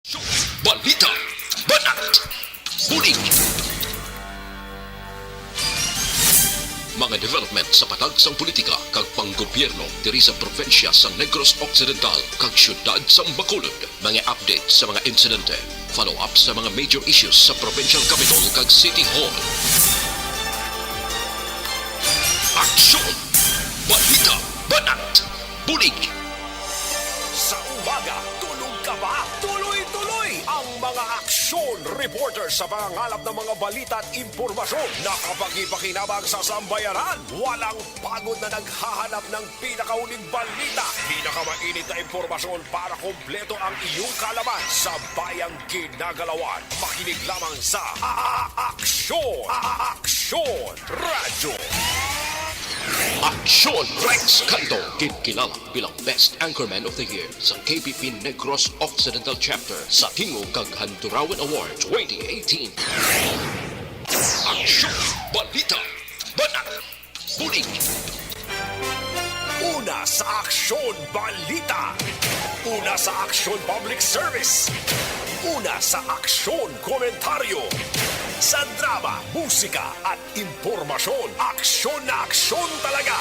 Balita, banat, huling. Mga development sa patagsang politika kag panggobyerno diri sa probinsya sa Negros Occidental kag syudad sa Bacolod. Mga update sa mga insidente, follow-up sa mga major issues sa provincial capital kag City Hall. Aksyon! Balita, banat, bulig! Sa umaga, tulog ka ba? Tuloy-tuloy ang mga aksyon reporter sa mga ngalap ng mga balita at impormasyon na kapag-ipakinabang sa sambayanan. Walang pagod na naghahanap ng pinakauling balita. Pinakamainit na impormasyon para kompleto ang iyong kalaman sa bayang ginagalawan. Makinig lamang sa Aksyon! Aksyon Radyo! Aksyon Rex Canto, kilala bilang Best Anchorman of the Year sa KPP Negros Occidental Chapter sa Tingog kag Handurawan Award 2018. Aksyon, balita, banat, bulig. Una sa Aksyon Balita. Una sa Aksyon Public Service. Una sa Aksyon Komentaryo. Sa drama, musika at impormasyon, aksyon na aksyon talaga.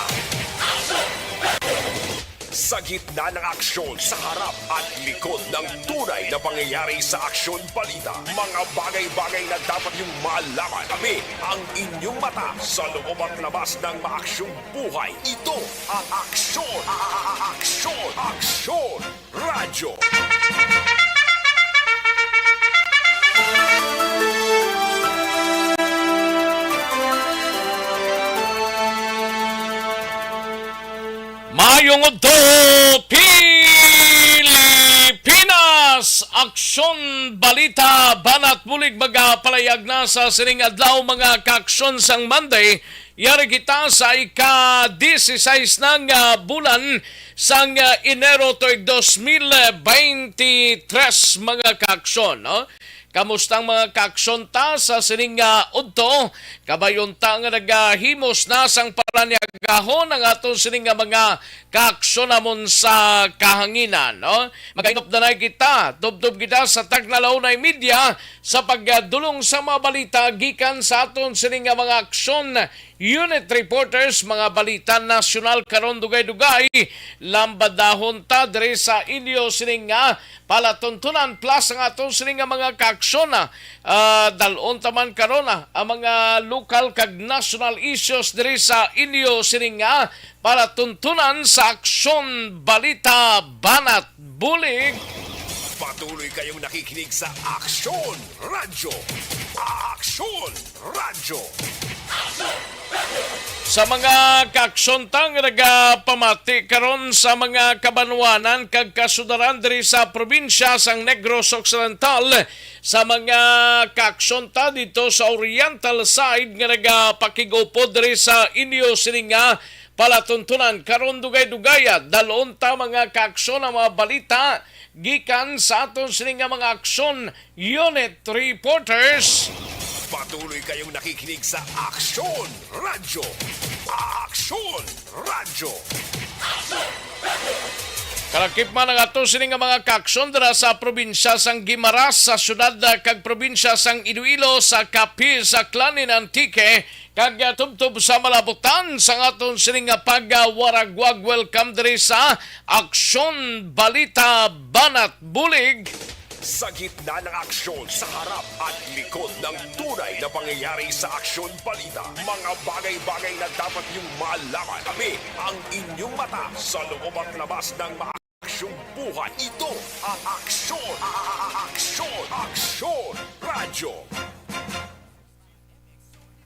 Sa gitna ng aksyon, sa harap at likod ng tunay na pangyayari sa Aksyon Balita, mga bagay-bagay na dapat niyong malaman. Kami ang inyong mata sa loob at labas ng maaksyong buhay. Ito ang Aksyon! Aksyon! Aksyon! Radyo! Mayong udto Pilipinas! Aksyon, balita, banat bulig magapalayag na sa sining adlaw mga kaaksyon sang Monday. Yari kita sa ika-16 ng bulan sang Enero tuig 2023 mga kaaksyon. No? Kamustang mga kaaksyon ta sa sining udto? Kabayon ta nga nagahimos na sang paranyagahon ang aton sining mga kaaksyon namon sa kahanginan. No? Magainop na kita, tubtob kita sa tagnalaw na media sa pagdulong sa mga balita gikan sa aton sining mga aksyon unit reporters, mga balita nasyonal karon dugay-dugay, lambadahon ta diri sa inyo sining palatuntunan plus ang aton sining mga kaaksyon dalon taman karon ang mga local kag national issues diri sa inyo sining palatuntunan sa aksyon balita banat bulig. Patuloy kayong nakikinig sa Aksyon Radyo. Aksyon Radyo. Sa mga kaaksyon tang nagapamati karon sa mga kabanwanan kag kasudaran diri sa probinsya sang Negros Occidental, sa mga kaaksyon ta dito sa Oriental side nga nagapakigupod diri sa inyo sining palatuntunan karon dugay-dugay dalon ta mga kaaksyon ang mga balita gikan sa aton sining mga aksyon unit reporters. Patuloy kayong nakikinig sa Aksyon Radyo. Aksyon Radyo. Kalakip man ang ato sining mga kaaksyon dira sa probinsya sang Guimaras, sa syudad kag probinsya sang Iloilo, sa Capiz, sa Clanin Antique, kag tubtob sa malabutan sa aton sining pagwaragwag. Welcome diri sa Aksyon Balita Banat Bulig. Sa gitna ng aksyon, sa harap at likod ng tunay na pangyayari sa Aksyon Balita, mga bagay-bagay na dapat niyong malaman. Kami ang inyong mata sa loob at labas ng maaksyong buhay. Ito ang Aksyon! Aksyon! Aksyon! Radyo!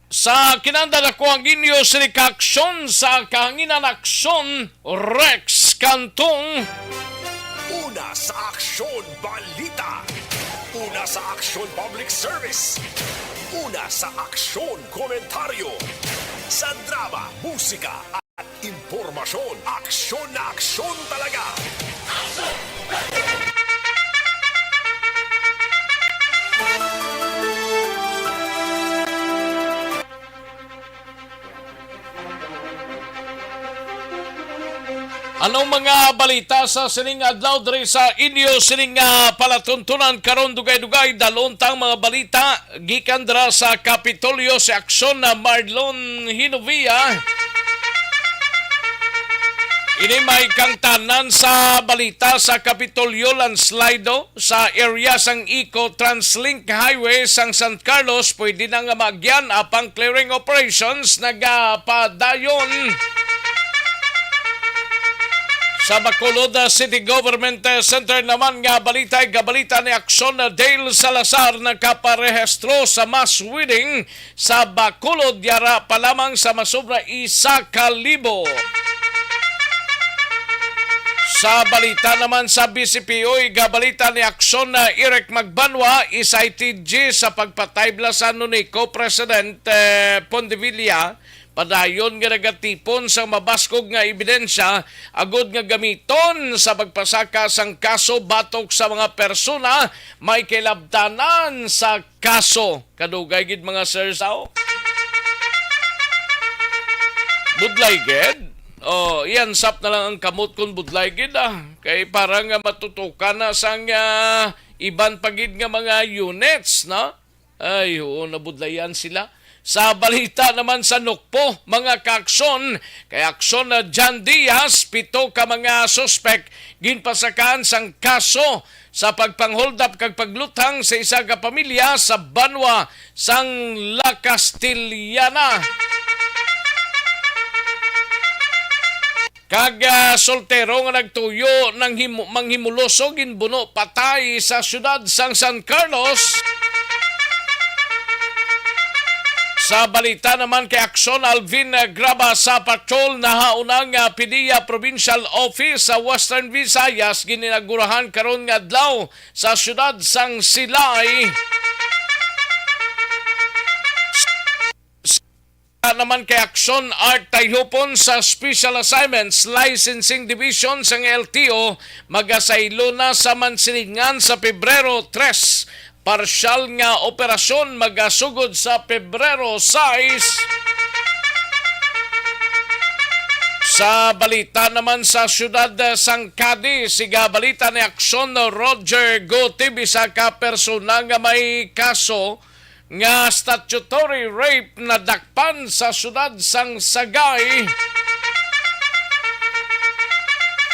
Sa kinanda ko ang inyo sining kaaksyon sa kahanginan aksyon Rex Cantong. Una sa Aksyon Balita. Una sa Aksyon Public Service. Una sa Aksyon Komentaryo. Sa drama, musika at impormasyon, aksyon na aksyon talaga. Anong mga balita sa sining adlaw diri sa inyo sining palatuntunan karon dugay-dugay dalontang mga balita gikan dira sa Kapitolyo sa aksyon na Marlon Hinovia. Ini may kang tanan sa balita sa Kapitolyo landslido sa area sang Eco Translink Highway sang San Carlos pwede na nga magyan apang clearing operations nagapadayon. Sa Bacolod City Government Center naman nga balita ni aksyon na Dale Salazar nagkaparehistro sa mass wedding sa Bacolod yara pa lamang sa masobra 1,000. Sa balita naman sa BCPO, gabalita ni aksyon na Eric Magbanwa is ITG sa pagpatay sa Nunico President Pondevilla. Padayon nga nagatipon sa mabaskog nga ebidensya agod nga gamiton sa pagpasaka sang kaso batok sa mga persona may kilabtanan sa kaso. Kadugay gid mga sir sao? Budlay gid. Oh, iyan sap na lang ang kamot kon budlay gid kay parang matutukan na sang iban pagid nga mga units, no? Ay, oo, nabudlayan sila. Sa balita naman sa Nukpo, mga kaaksyon, kay aksyon na John Diaz, 7 ka mga suspect, ginpasakaan sang kaso sa pagpanghold up kag paglutang sa isa ka pamilya sa Banwa sang La Castellana. Kag soltero nga nagtuyo ng manghimuloso ginbuno patay sa syudad sang San Carlos. Sa balita naman kay aksyon Alvin Graba sa patrol na haunang PDEA Provincial Office sa Western Visayas gininagurahan karon nga adlaw sa syudad sang Silay. Naman kay aksyon Art Tayhupon sa Special Assignments Licensing Division sang LTO magasaylo na sa Mansilingan sa Pebrero 3. Parsyal nga operasyon magasugod sa Pebrero 6. Sa balita naman sa siyudad sang Cadiz, siga balita ni aksyon Roger Gotti bisa ka persona nga may kaso nga statutory rape na dakpan sa siyudad sang Sagay.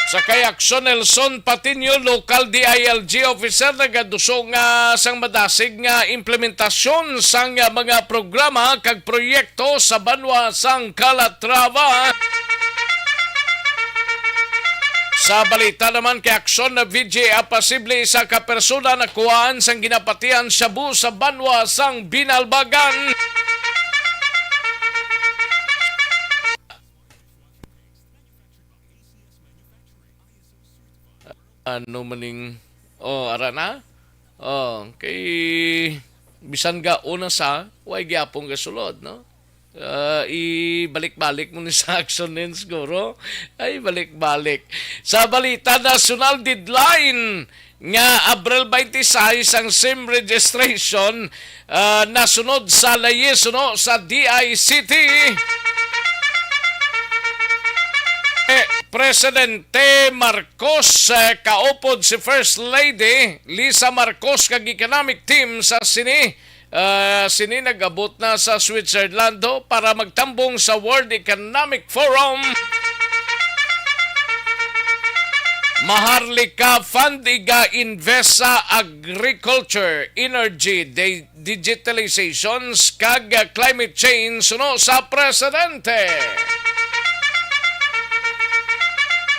Sa kay aksyon Nelson Patiño, local DILG officer nagaduso nga sang madasig nga implementasyon sang mga programa kag proyekto sa Banwa sang Calatrava. Sa balita naman kay aksyon na VJ apasible sa kapersona na kuhaan sang ginapatian shabu sa Banwa sang Binalbagan. Ano maning ara na? Kay bisan ga una sa way gyapon gasulod, no? Ibalik-balik mo ni sa action din siguro. Ay, balik-balik. Sa balita national deadline nga Abril 26 ang SIM registration nasunod sa layesuno sa DICT. Presidente Marcos kaupod si First Lady Lisa Marcos kag economic team sa sini nagabot na sa Switzerland para magtambong sa World Economic Forum. Maharlika Fund iga invest sa agriculture, energy, digitalizations kag climate change suno sa presidente.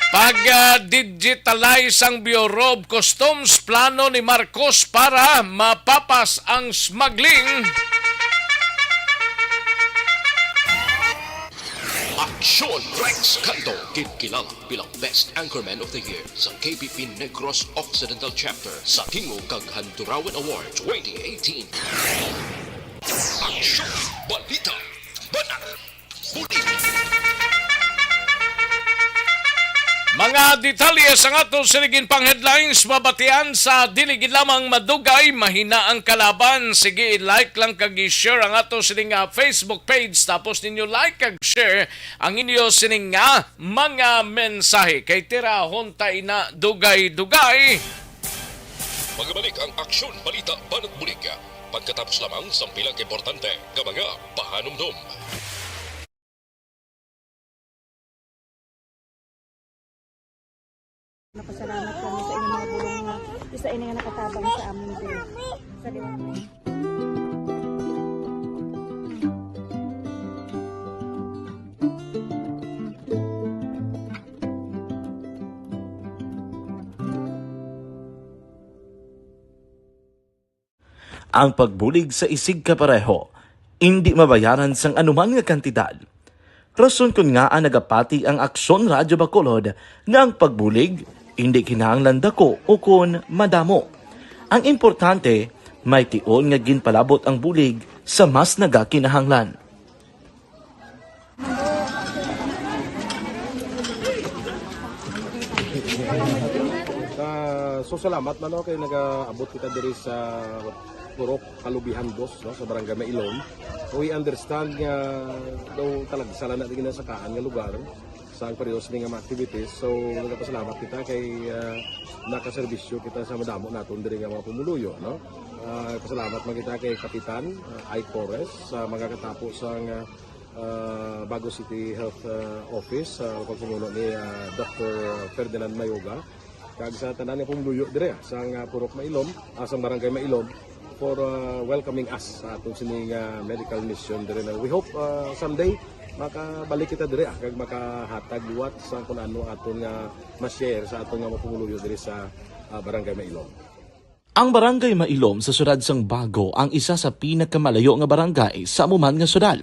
Pag-digitalize ang Bureau of Customs, plano ni Marcos para mapapas ang smuggling. Aksyon Rex Canto, kilala bilang Best Anchorman of the Year sa KPP Negros Occidental Chapter sa Tingog kag Handurawan Award 2018. Aksyon Balita Banat Bulig. Mga detalye sa ato siligin pang headlines mabatian sa dili gid lamang madugay mahina ang kalaban. Sige, like lang kag i-share ang ato siling Facebook page tapos ninyo like kag share ang inyo sining mga mensahe kay tira huntay na dugay-dugay. Magbalik ang Aksyon Balita Banat Bulig. Pagkatapos lamang sa pilang importante nga mga pahanumdum. Napasalamat kami sa inyong mga bulong nga isa ini nga nakatabang sa amin din. Sa liwanag. Ang pagbulig sa isig kapareho, hindi mabayaran sang anuman nga kantidad. Rason kun nga ang nagapati ang Aksyon Radyo Bacolod nga ang pagbulig, hindi kinahanglan dako o kun madamo. Ang importante, may tion nga ginpalabot ang bulig sa mas nagakinahanglan. So salamat man kay nagaabot kita diri sa Purok Kalubihan Dos no sa Barangay Mailom. We understand nga daw talaga sala na din sa kaan nga lugar sa periodos ning mga activities. So nagapasalamat kita kay nakaserbisyo kita sa madamo naton diri nga mga pumuluyo no. Pasalamat man kita kay Kapitan I. Torres sa mga katapos sang Bago City Health Office sa pagpumuno ni Dr. Ferdinand Mayoga kag sa tanan nga pumuluyo dire sa Purok Mailom, sa Barangay Mailom for welcoming us sa atong sining medical mission dire na. We hope someday makabalik kita dire kag makahatag liwat sa kun ano aton nga ma-share sa aton nga pumuluyo dire sa Barangay Mailom. Ang Barangay Mailom sa syudad sang Bago ang isa sa pinakamalayo nga barangay sa amuman nga syudad.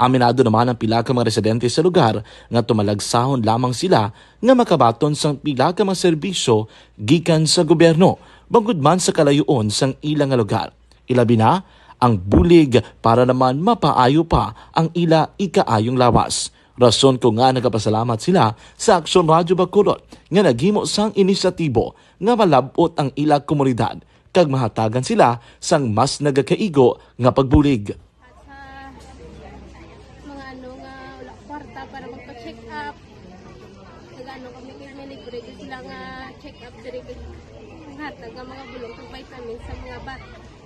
Aminado naman ang pila ka mga residente sa lugar nga tumalagsahon lamang sila nga makabaton sang pila ka mga serbisyo gikan sa gobyerno bangod man sa kalayoon sang ilang nga lugar. Ilabi na ang bulig para naman mapaayo pa ang ila ikaayong lawas. Rason ko nga nagapasalamat sila sa Aksyon Radyo Bacolod nga naghimo sang inisyatibo nga malabot ang ila komunidad kag mahatagan sila sang mas nagakaigo nga pagbulig. Mga ano nga wala kwarta para magpa-check up. Nagano kami kay libre sila nga check up diri hatag nga mga bulong kag vitamin sa mga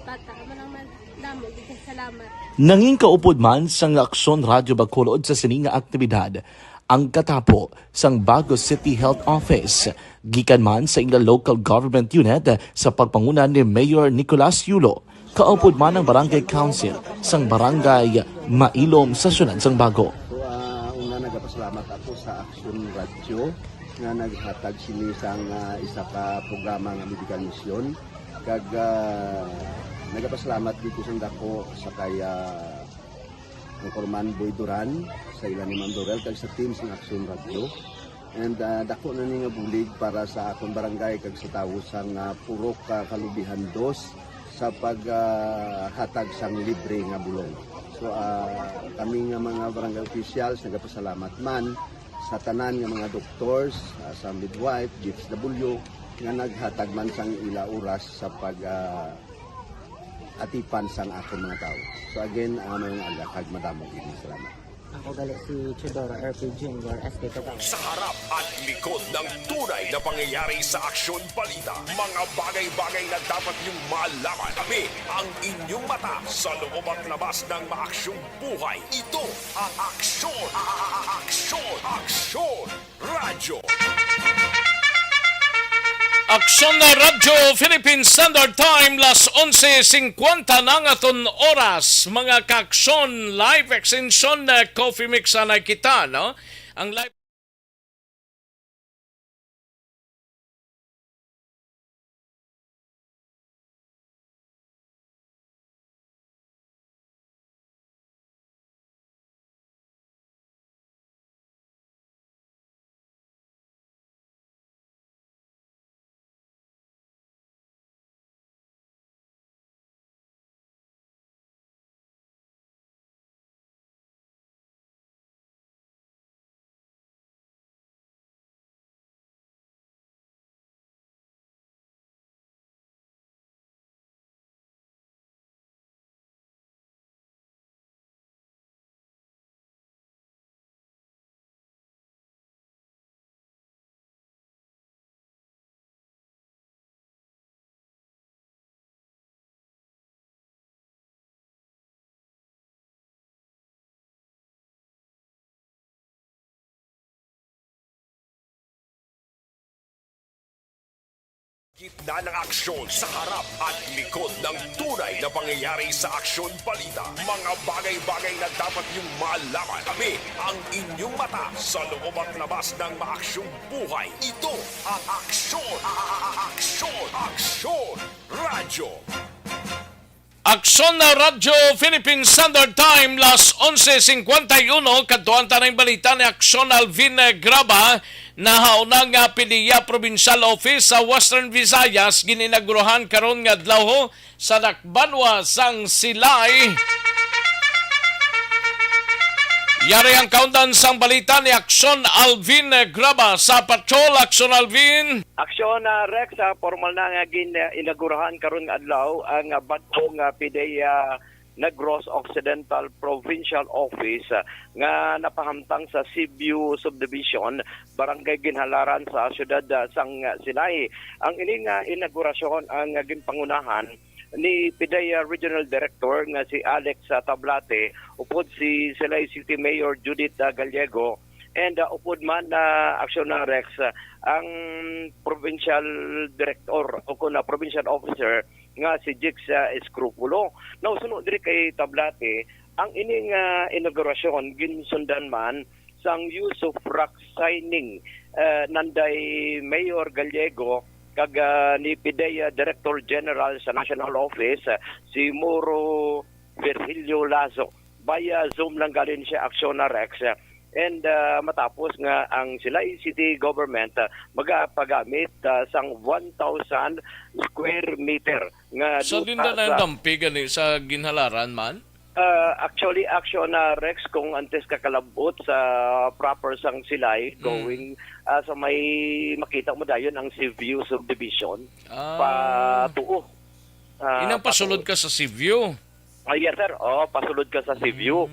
bata man ang damo di salamat. Nanging kaupod man sang Aksyon Radyo Bacolod sa sining nga aktibidad ang katapo sang Bago City Health Office gikan man sa ilang local government unit sa pagpanguna ni Mayor Nicolas Yulo. Kaupod man ang Barangay Council sang Barangay Mailom sa syudad sang Bago. So una nagapasalamat ako sa Aksyon Radio nga naghatag sini sang isa ka programa nga medical mission kag nagapasalamat dito sa dako sa kaya ang Corman Boy Duran sa ilan ni Ma'am Dorel kag sa team sa Aksyon Radio. And dako na ni nga bulig para sa akong barangay kag sa tawo sang Purok Kalubihan Dos sa paghatag sang libre nga bulong. So kami nga mga barangay officials nagapasalamat man sa tanan nga mga doctors, sa midwife, DSW nga naghatag man sang ila oras sa pag atipan sang akong mga tao. So again, mga agakag madamo gid salamat. Ako gali si Chidora RP Junior SK Tagalog. Sa harap at likod ng tunay na pangyayari sa Aksyon Balita, mga bagay-bagay na dapat niyong malaman. Kami ang inyong mata sa loob at labas ng maaksyong buhay. Ito ang Aksyon! Aksyon Radyo! Aksyon na Radyo Philippine Standard Time las 11:50 na nga ton oras mga kaaksyon live extension na coffee mix na kita no ang live Gitna ng aksyon sa harap at likod ng tunay na pangyayari sa Aksyon Balita. Mga bagay-bagay na dapat niyong malaman. Kami ang inyong mata sa loob at labas ng maaksyong buhay. Ito ang Aksyon! Aksyon! Radyo! Aksyon na Radyo Philippine Standard Time, las 11:51, kadtuan tanang balita ni Aksyon Alvin Graba, nahaunang nga PDEA Provincial Office sa Western Visayas, gininaguruhan karon nga adlaw sa Nakbanwa sang Silay. Yari ang countdown sang balita ni Aksyon Alvin Graba sa Patrol. Aksyon Alvin. Aksyon Rex, formal na nga inagurahan karon nga adlaw ang badtong PDEA Negros Occidental Provincial Office nga napahamtang sa Sibiu Subdivision, Barangay Ginhalaran sa siyudad sang Silay. Ang ining inaugurasyon ang ginpangunahan ni PDEA Regional Director nga si Alex Tablate, upod si Silay City Mayor Judith Gallego, and upod man na Aksyon ng Rex ang Provincial Director o kuna Provincial Officer nga si Jix Escrupulo. Nausunod diri kay Tablate, ang ining inaugurasyon ginsundan man sang use of rock signing nanday Mayor Gallego kag ni PDEA Director General sa National Office si Moro Virgilio Lazo. Via Zoom lang galing siya Aksyon na Rex. And matapos nga ang Silay City Government magapagamit sang 1,000 square meter nga So din na dampi gani sa Ginhalaran man? Actually, Aksyon na Rex, kung antes kakalabot sa proper sang Silay, going sa may makita mo dayon ang Sibiu Subdivision, patuo. Inang pasulod ka sa Sibiu? Yes sir, pasulod ka sa Sibiu.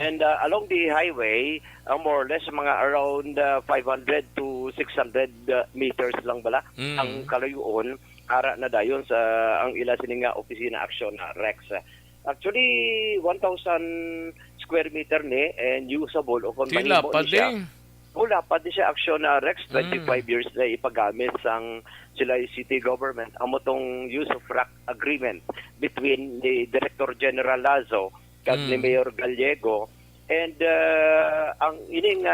And along the highway, more or less mga around 500 to 600 meters lang bala ang kalayuon, ara na dayon sa ang ila sininga opisina Aksyon na Rex. Actually, 1,000 square meter ni and usable o kung mahimo ni siya. Wala pa din siya Aksyon na Rex, 25 years na ipagamit sang Silay City Government. Amo tong use of rock agreement between the Director General Lazo kag ni Mayor Gallego. And ang ining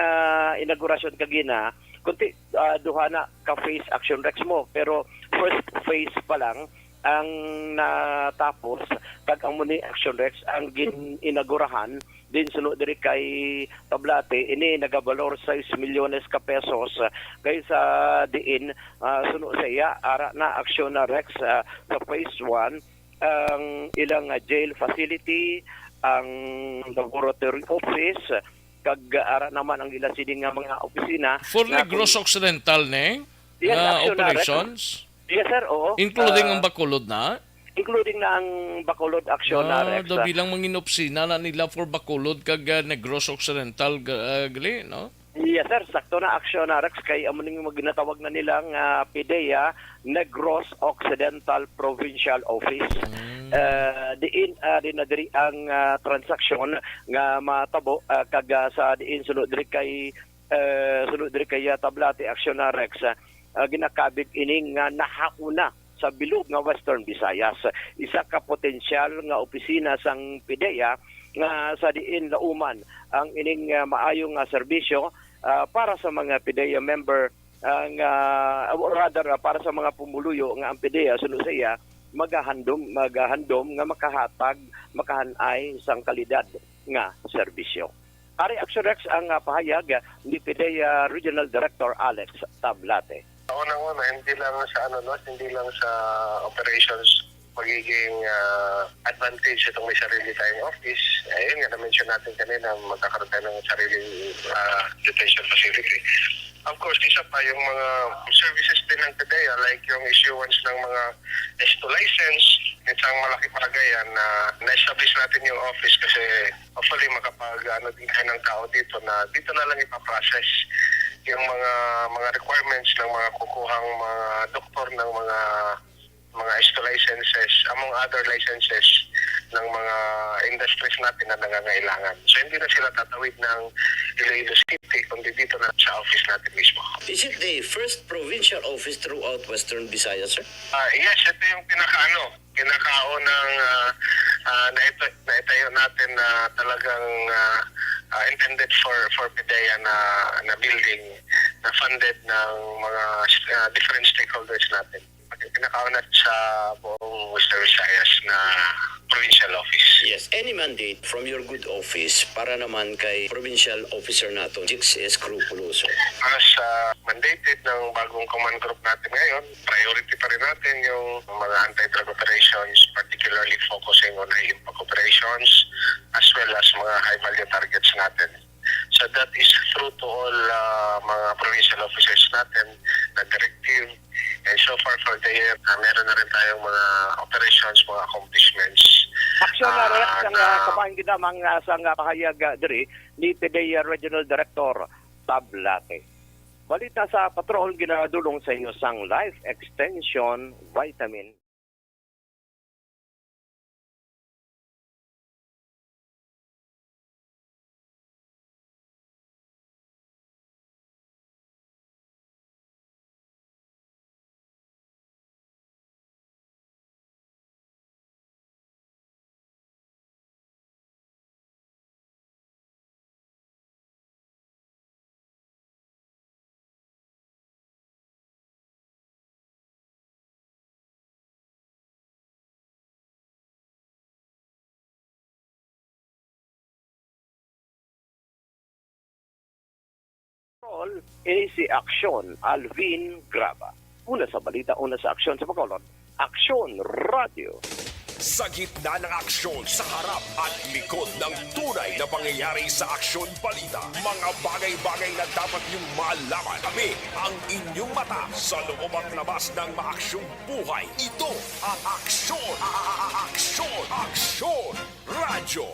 inaugurasyon kagina, kunti duha na ka phase Aksyon Rex mo, pero first phase pa lang ang natapos kag ang muni Aksyon Rex ang gininaugurahan din sunod diri kay Tablate ini nagabalor 6 milyones ka pesos kay sa diin sunod sa iya ara na Aksyon na Rex sa phase 1 ang ilang jail facility, ang laboratory office kag ara naman ang ilang sining nga mga opisina for Negros Occidental ne? Yes, operations? Yes sir, oo. Including ang Bacolod na? Including na ang Bacolod Aksyon na Rex. Bilang manginopsina na nila for Bacolod kag Negros Occidental gali, no? Yes sir, sakto na Aksyon na Rex kay amo ning maginatawag na nilang PDEA Negros Occidental Provincial Office. Diin diri ang transaksyon nga matabo kag sa diin sunod diri kay Tablate Aksyon na Rex. Ginakabig ining nga nahauna sa bilog nga Western Visayas. Isa ka potensyal nga opisina sang PDEA nga sa diin lauman ang ining maayong serbisyo para sa mga PDEA member nga para sa mga pumuluyo nga ang PDEA sunod sa iya magahandom nga makahanay sang kalidad nga serbisyo. Ari Aksyon Rex ang pahayag ni PDEA Regional Director Alex Tablate. Unang-una, hindi lang sa operations magiging advantage itong may sarili tayong office. Ayun nga, na-mention natin kanina, magkakaroon tayo ng sariling detention facility. Of course, isa pa yung mga services din ng PDEA, like yung issuance ng mga S2 license, isang malaki bagay yan na na-establish natin yung office kasi hopefully din tayo ng tao dito na dito na lang ipaprocess yung mga requirements ng mga kukuhang mga doktor ng mga S2 licenses, among other licenses ng mga industries natin na nangangailangan. So hindi na sila tatawid ng Iloilo City, kundi dito na sa office natin mismo. Is it the first provincial office throughout Western Visayas, sir? Yes, ito yung pinakaunang naitayo natin na talagang intended for PIDEA na building na funded ng mga different stakeholders natin. Pinakauna sa buong Western Visayas na provincial office. Yes. Any mandate from your good office para naman kay provincial officer nato, Jix Escrupuloso? As mandated ng bagong command group natin ngayon, priority pa rin natin yung mga anti-drug operations, particularly focusing on high-impact operations, as well as mga high-value targets natin. So that is through to all mga provincial officers natin na directive. And so far for the year, meron na rin tayong mga operations, mga accomplishments. Aksyon na kapahin kita mga sang pahayag diri ni PIDEA Regional Director Tablate. Balita sa patrol ginadulong sa inyo sang Life Extension Vitamin. AC Aksyon Alvin Graba. Una sa balita, una sa aksyon sa Bacolod. Aksyon Radio. Sa gitna ng aksyon, sa harap at likod ng tunay na pangyayari sa Aksyon Balita, mga bagay-bagay na dapat niyong malaman. Kami ang inyong mata sa loob at labas ng maaksyong buhay. Ito ang Aksyon! Aksyon Radio!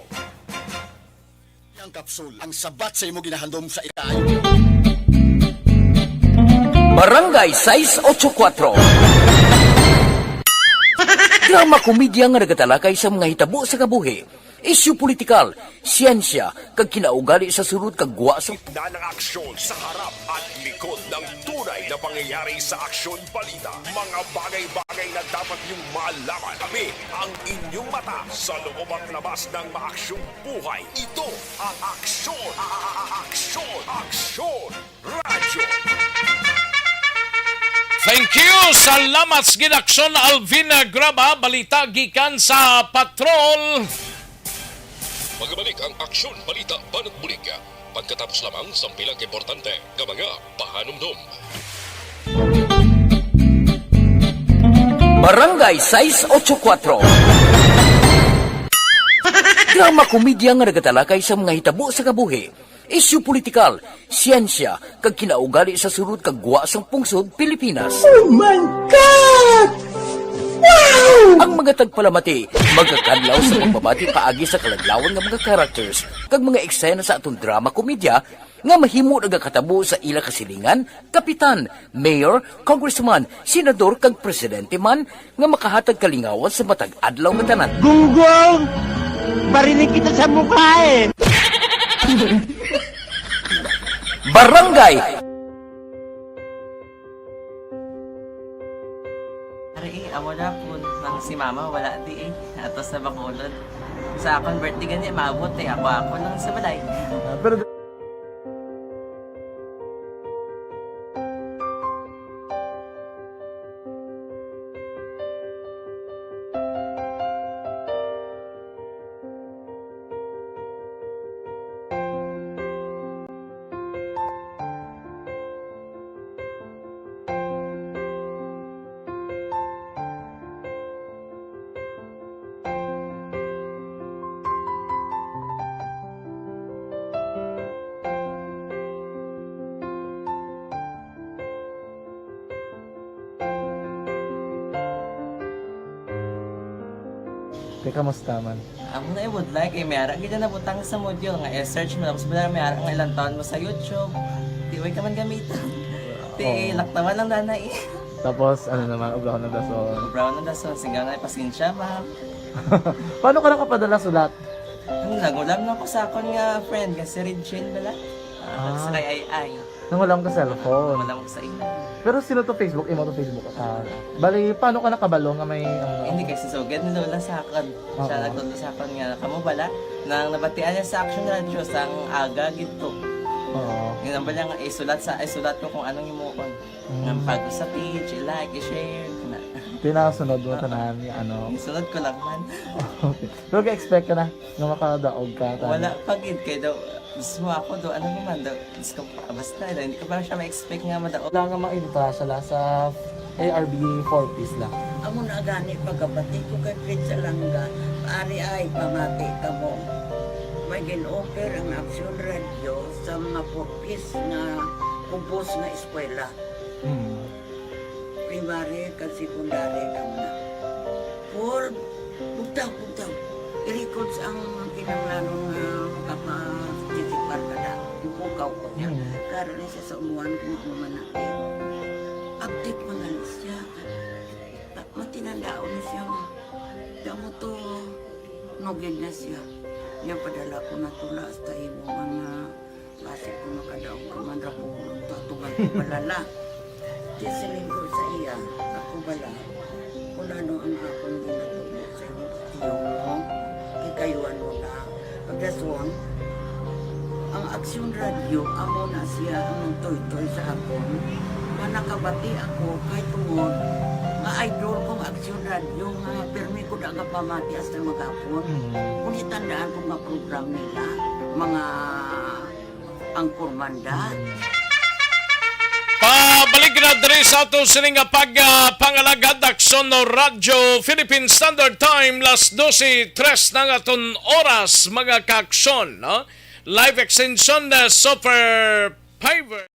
Ang kapsul, ang sabat sa imo ginahandom sa ikayo. Barangay 684. Drama komedya nga nagatalakay sa mga hitabo sa kabuhi, isyu politikal, siyensya, kag kinaugali sa surut kag guwa sa gitna ng aksyon, sa harap at likod ng tunay na pangyayari sa Aksyon Balita. Mga bagay-bagay na dapat niyong malaman. Kami ang inyong mata sa loob at labas ng maaksyong buhay. Ito ang Aksyon! Aksyon Radio! Thank you! Salamat sa ginaksyon Alvin Graba. Balita gikan sa patrol. Magbalik ang Aksyon Balita Banat Bulig. Pagkatapos lamang sa pilang importante ng mga pahanumdum. Barangay 684. Drama komedya nga nagatalakay sa mga hitabo sa kabuhi, isyu politikal, siyensya, kag kinaugali sa surut kag guwa sang pungsod Pilipinas. Oh my God! Wow! Ang mga tagpalamati, magkakadlaw sa pagbabati paagi sa kalaglawan ng mga characters kag mga eksena sa atong drama komedya nga mahimo nagakatabo sa ila kasilingan, kapitan, mayor, congressman, senador kag presidente man nga makahatag kalingawan sa matag adlaw nga tanan. Gunggong! Barinig kita sa mukha eh! Barangay! Amo na po nang si mama wala di eh. Atos na Bacolod. Sa akong birthday ganyan, maabot eh. Ako lang sa balay. Pero kamusta man? Ako na would like may ara gid na butang sa module nga i-search mo tapos bala may ara nga ilang taon mo sa YouTube. Di way ka man gamitan. Di laktawan lang nanay. tapos ano naman, ubraw na daso. Brown na daso, singa na pasensya ba. Paano ka nakapadala sulat? Nagulam na ko sa akon nga friend kasi Regine bala. Sa kay ay. Nangulam ka cellphone. Wala ko sa ina. Pero sino to Facebook? Imo to Facebook. Bali, paano ka nakabalo nga may... Hindi kasi so get nila sa akin. Siya nagtulo sa akin nga kamo bala nang nabatian niya sa Action Radio sang aga gito. Oo. Yun ang bala nga isulat ko kung anong imuon. Nga pag sa page, i-like, i-share. Pinasunod mo tanan yung ano. Isunod ko lang man. Okay. Pero ka-expect ka na nga makadaog ka. Wala pagid kay daw. Gusto mo ako daw, ano naman daw. Gusto ko basta hindi ko pa siya ma-expect nga madaog. Wala nga ma-invita siya sa ARB 4Ps lang. Amo na gani pagkabati ko kay Fred sa langga. Ari ay pamati ka mo. May gin-offer ang Action Radio sa mga 4Ps na kumpos na eskwela. Primary kag secondary kam na. For bugtaw. I-record ang kinanglanon nga makapatitikbar ka na. Ipukaw ko niya. Karoon niya siya sa umuwan kung umanaki. Update mga siya. Matinandao na siya. Damo to nugid na siya. Niya padala ko na tula hasta imo mga klase ko makadaong kamandra po. Tatugan ko balala. Di silingkod sa iya. Ako bala. Kung ano ang akong ginatulog sa iyo mo. Kayuan mo na. Pagdaswang, ang Action Radio, amo na siya ang toy-toy sa akon. Manakabati ako kay tungod. Nga idol kong Action Radio, nga permi ko na nga pamati hasta magapon. Kung itandaan ko nga program nila, mga angkormanda. Pabalik na diri sa ato sining pangalagad Aksyon no Radyo Philippine Standard Time las 12:03 ng aton oras mga kaaksyon, no? Live extension na Super Fiber.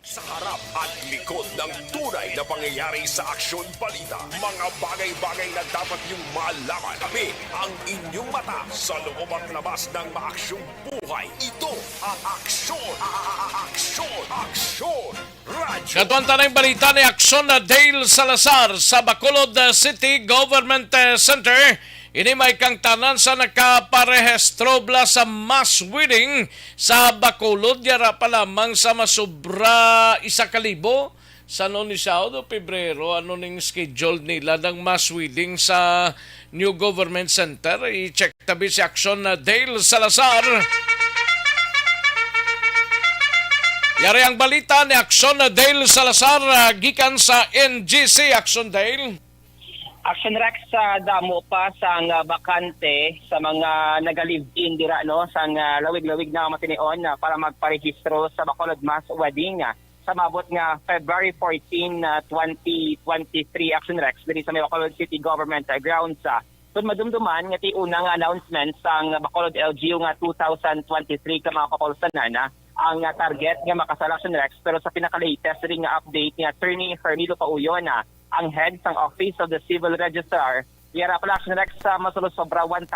Sa harap at likod ng tunay na pangyayari sa Aksyon Balita. Mga bagay-bagay na dapat niyong malaman. Kami ang inyong mata sa loob at labas ng maaksyong buhay. Ito ang Aksyon! Aksyon! Radyo! Katuan tanang balita ni Aksyon na Dale Salazar sa Bacolod City Government Center. Ini may kang tanan sa nakaparehestro bla sa mass wedding sa Bacolod. Yara pa lamang sa masubra 1,000 sa noon ni Saudo, Pebrero. Ano ning schedule nila ng mass wedding sa New Government Center? I-check tabi si Aksyon na Dale Salazar. Yari ang balita ni Aksyon na Dale Salazar gikan sa NGC. Aksyon Dale. Action Rex sa damo pa sang bakante sa mga naga-live-in dira no sang lawig-lawig na matinion para magparehistro sa Bacolod Mass Wedding sa mabot nga February 14, 2023. Action Rex diri sa Bacolod City Government grounds Kung madumduman nga ti unang announcement sang Bacolod LGU nga 2023 ka mga kapolsanan ang target nga makasala Action Rex, pero sa pinaka-latest ring nga update nga Attorney Hermilo Pauyon ang head ng Office of the Civil Registrar. Yara pala Action Rex sa masulod sobra 1,000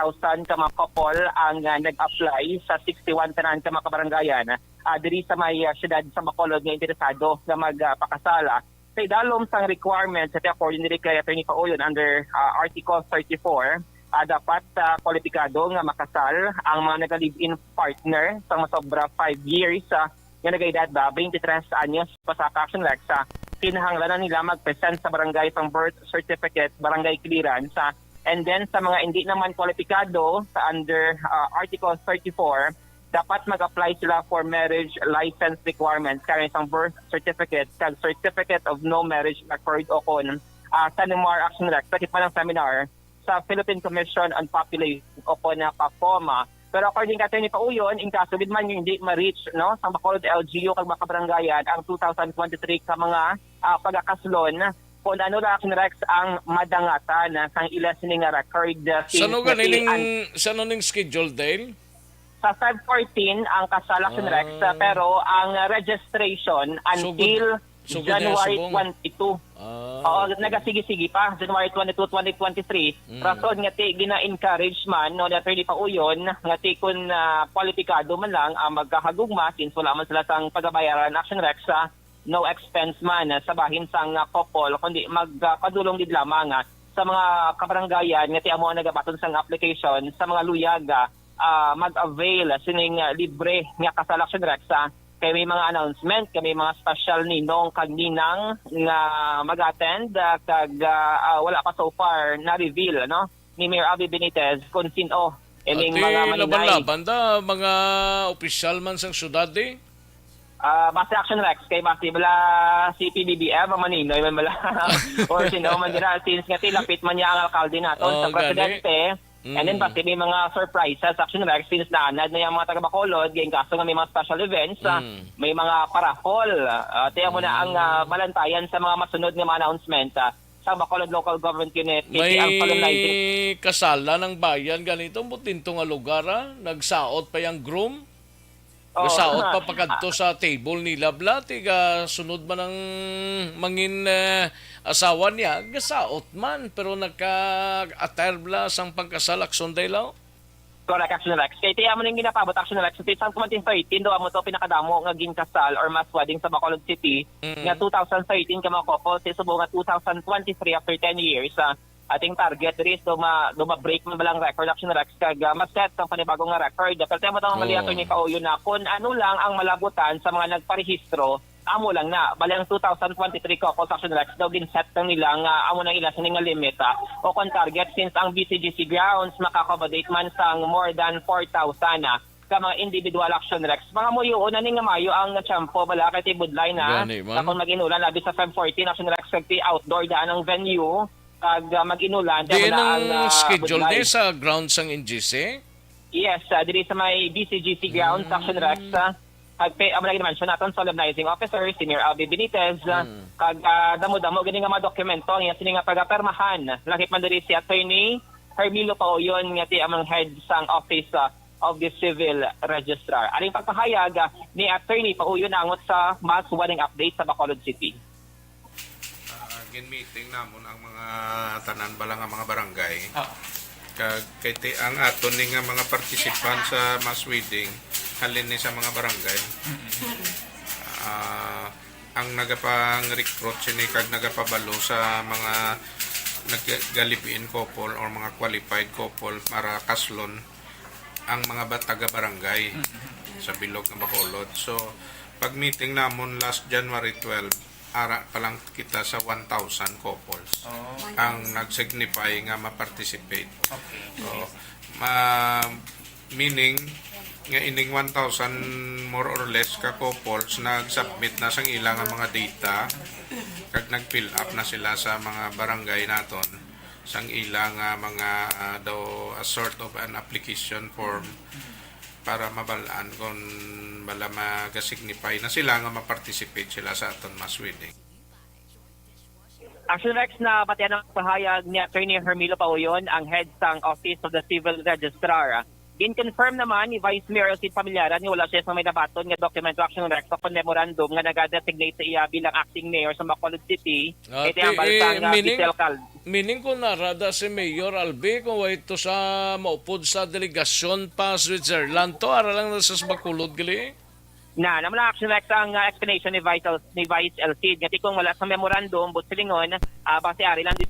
ka mga couple ang nag-apply sa 61 tanan ka mga kabarangayan diri sa may siyudad sa Bacolod nga interesado na magpakasala. Sa idalom sang requirements at according diri kay Attorney Pauyon under Article 34, dapat kwalipikado nga makasal ang mga nag-live-in partner sa masobra 5 years nga nag-edad 23 anyos pa sa Action Rex. kinahanglan nila mag-present sa barangay pang birth certificate, barangay clearance. And then sa mga hindi naman kwalipikado sa under Article 34, dapat mag-apply sila for marriage license requirements kaya isang birth certificate kag certificate of no marriage record o kon sa Numar Action Rec sa kitpa ng seminar sa Philippine Commission on Population o kon na PAFOMA. Pero according kay Atty. Pauyon, in kaso gid man hindi ma-reach no sa Bacolod LGU kag makabaranggayan ang 2023 ka mga pagakaslon kung ano ra Action Rex ang madangatan sang ila sini nga record. Sa ning schedule Dale? Sa 514 ang kasal Action Rex pero ang registration until January 22. Oo, nagasigi-sigi pa January 22, 2023. Rason nga ti gina-encourage man no ni Atty. Pauyon nga ti kun kwalipikado man lang ang magkahagugma since wala man sila sang pagabayaran Action Rex no expense man sa bahin sang couple kundi magpadulong gid lamang sa mga kabaranggayan nga ti amo nagabaton sang application sa mga luyaga mag-avail sining libre nga kasal Action Rex kay may mga announcement, kay may mga special ninong kag ninang nga mag-attend kag wala pa so far na reveal no ni Mayor Abby Benitez kung sino ining mga maninay. Laban-laban da mga opisyal man sang syudad base Action Rex kay base bala si PBBM ang maninoy man bala or sino man dira since nga tilapit man niya ang alkalde naton sa presidente. And then basta may mga surprises Action Rex since naanad na yung mga taga-Bacolod gayong kaso nga may mga special events may mga parapol tiyan mo na ang balantayan sa mga masunod nga mga announcement sa Bacolod Local Government Unit may ang solemnizing kasala ng bayan ganito butinto nga lugar nagsaot pa yung groom nagsaot pa pagkadto sa table nila bla tiga sunod man ang mangin asawa niya, gasaot man, pero nagka-attire bla sang pagkasal Action Day lao? Correct, Action Rex. Kaya tiyan mo nang ginapabot Action Rex. Sa 2013, daw mo ito pinakadamo nga ginkasal or mass wedding sa Bacolod City. Nga 2013 ka mga couple, subo nga 2023 after 10 years. Ating target is break man balang record Action Rex kag mas-set ang panibagong nga record. Pero tiyan mo ito ang maliato ni Pauyo na kung ano lang ang malabutan sa mga nagparehistro amo lang na balang 2023 ko Action Rex daw set ng nila nga amo nang ila sa nga limit o kon target since ang BCGC grounds makaka-accommodate man sang more than 4,000 ka mga individual Action Rex mga muyo na ning mayo ang champo bala kay budlay na kung mag-inulan labi sa 514 Action Rex kag outdoor daan ang venue kag mag-inulan diyan ang schedule day sa grounds sang NGC. Yes, diri sa may BCGC grounds Action Rex amo lagi naman siya naton solemnizing officer si Mayor Abby Benitez kag damo-damo gani nga mga dokumento nga sini nga pagapermahan lakip man diri si Atty. Hermilo Pauyon nga ti among head sang office of the civil registrar. Aling pagpahayag ni Atty. Pauyon angot sa mass wedding update sa Bacolod City. Gin-meeting namon ang mga tanan bala nga mga barangay kag kay ang aton ni nga mga participant sa mass wedding halin ni sa mga barangay ang nagapang-recruit sini kag nagapabalo sa mga naggalipiin couple or mga qualified couple para kaslon ang mga taga-barangay sa bilog ng Bacolod. So pag meeting namon last January 12 ara pa lang kita sa 1,000 couples ang nag-signify nga ma-participate. So, meaning nga ining 1,000 more or less ka couples nag-submit na sang ilang mga data kag nag-fill up na sila sa mga barangay naton sang ilang mga daw a sort of an application form para mabalaan kung bala mag-signify na sila nga ma-participate sila sa aton mass wedding. Action Rex na patiyan ang pahayag ni Atty. Hermilo Pauyon ang head sang Office of the Civil Registrar. Gin-confirm naman ni Vice Mayor Sid Pamilyara ni wala siya sa may nabaton nga dokumento Action Rex sa memorandum nga nag-designate sa iya bilang acting mayor sa Bacolod City. Ito ang bansang meaning ko narada si Mayor Albi kung ito sa maupod sa delegasyon pa Switzerland to ara lang sa Bacolod gali. Naman ang Action Rex ang explanation ni Vice Elcid. Ngati kung wala sa memorandum, but silingon, base ari lang si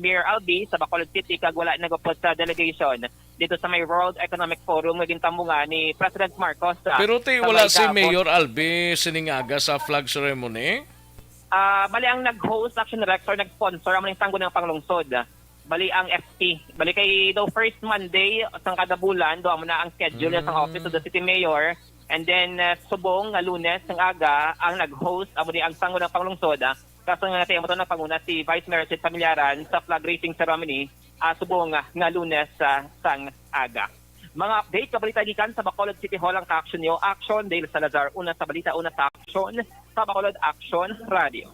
Mayor Albi sa Bacolod City kag wala nagupod sa delegation dito sa may World Economic Forum naging tambungan ni President Marcos. Pero wala si Mayor Albi siningaga sa flag ceremony? Bali ang nag-host, action director, nag-sponsor ang mga tanggo ng panglungsod. Bali ang FP. Bali kay daw first Monday sang kada bulan, do mo na ang schedule sa office of the city mayor. And then subong nga Lunes ng aga ang nag-host amo ni ang tanggo ng panglungsod. Kaso nga natin mo na panguna si Vice Mayor Sid Familiaran sa flag raising ceremony subong nga Lunes sang aga. Mga update kabalita gikan sa Bacolod City Hall ang ka-action nyo. Action Dale Salazar, una sa balita, una sa action sa Bacolod Action Radio.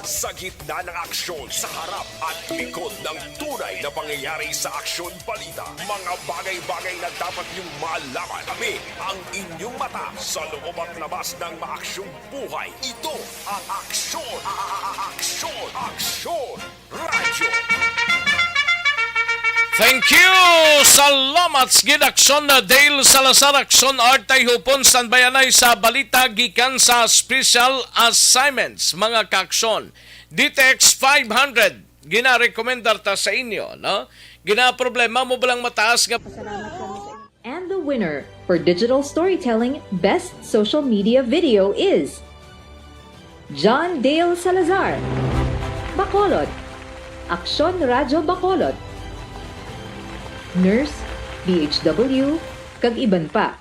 Sa gitna ng aksyon, sa harap at likod ng tunay na pangyayari sa Aksyon Balita, mga bagay-bagay na dapat niyong malaman. Kami ang inyong mata sa loob at labas ng maaksyong buhay. Ito ang Aksyon! Aksyon! Aksyon! Radyo! Thank you! Salamat gid Aksyon na Dale Salazar, Aksyon Art tay hupon standbayanay sa balita gikan sa special assignments mga kaaksyon. DTX 500 gina-recommendar ta sa inyo, no? Gina-problema mo balang mataas nga And the winner for Digital Storytelling Best Social Media Video is John Dale Salazar, Bacolod, Aksyon Radyo Bacolod, Nurse, DHW, kag iban pa.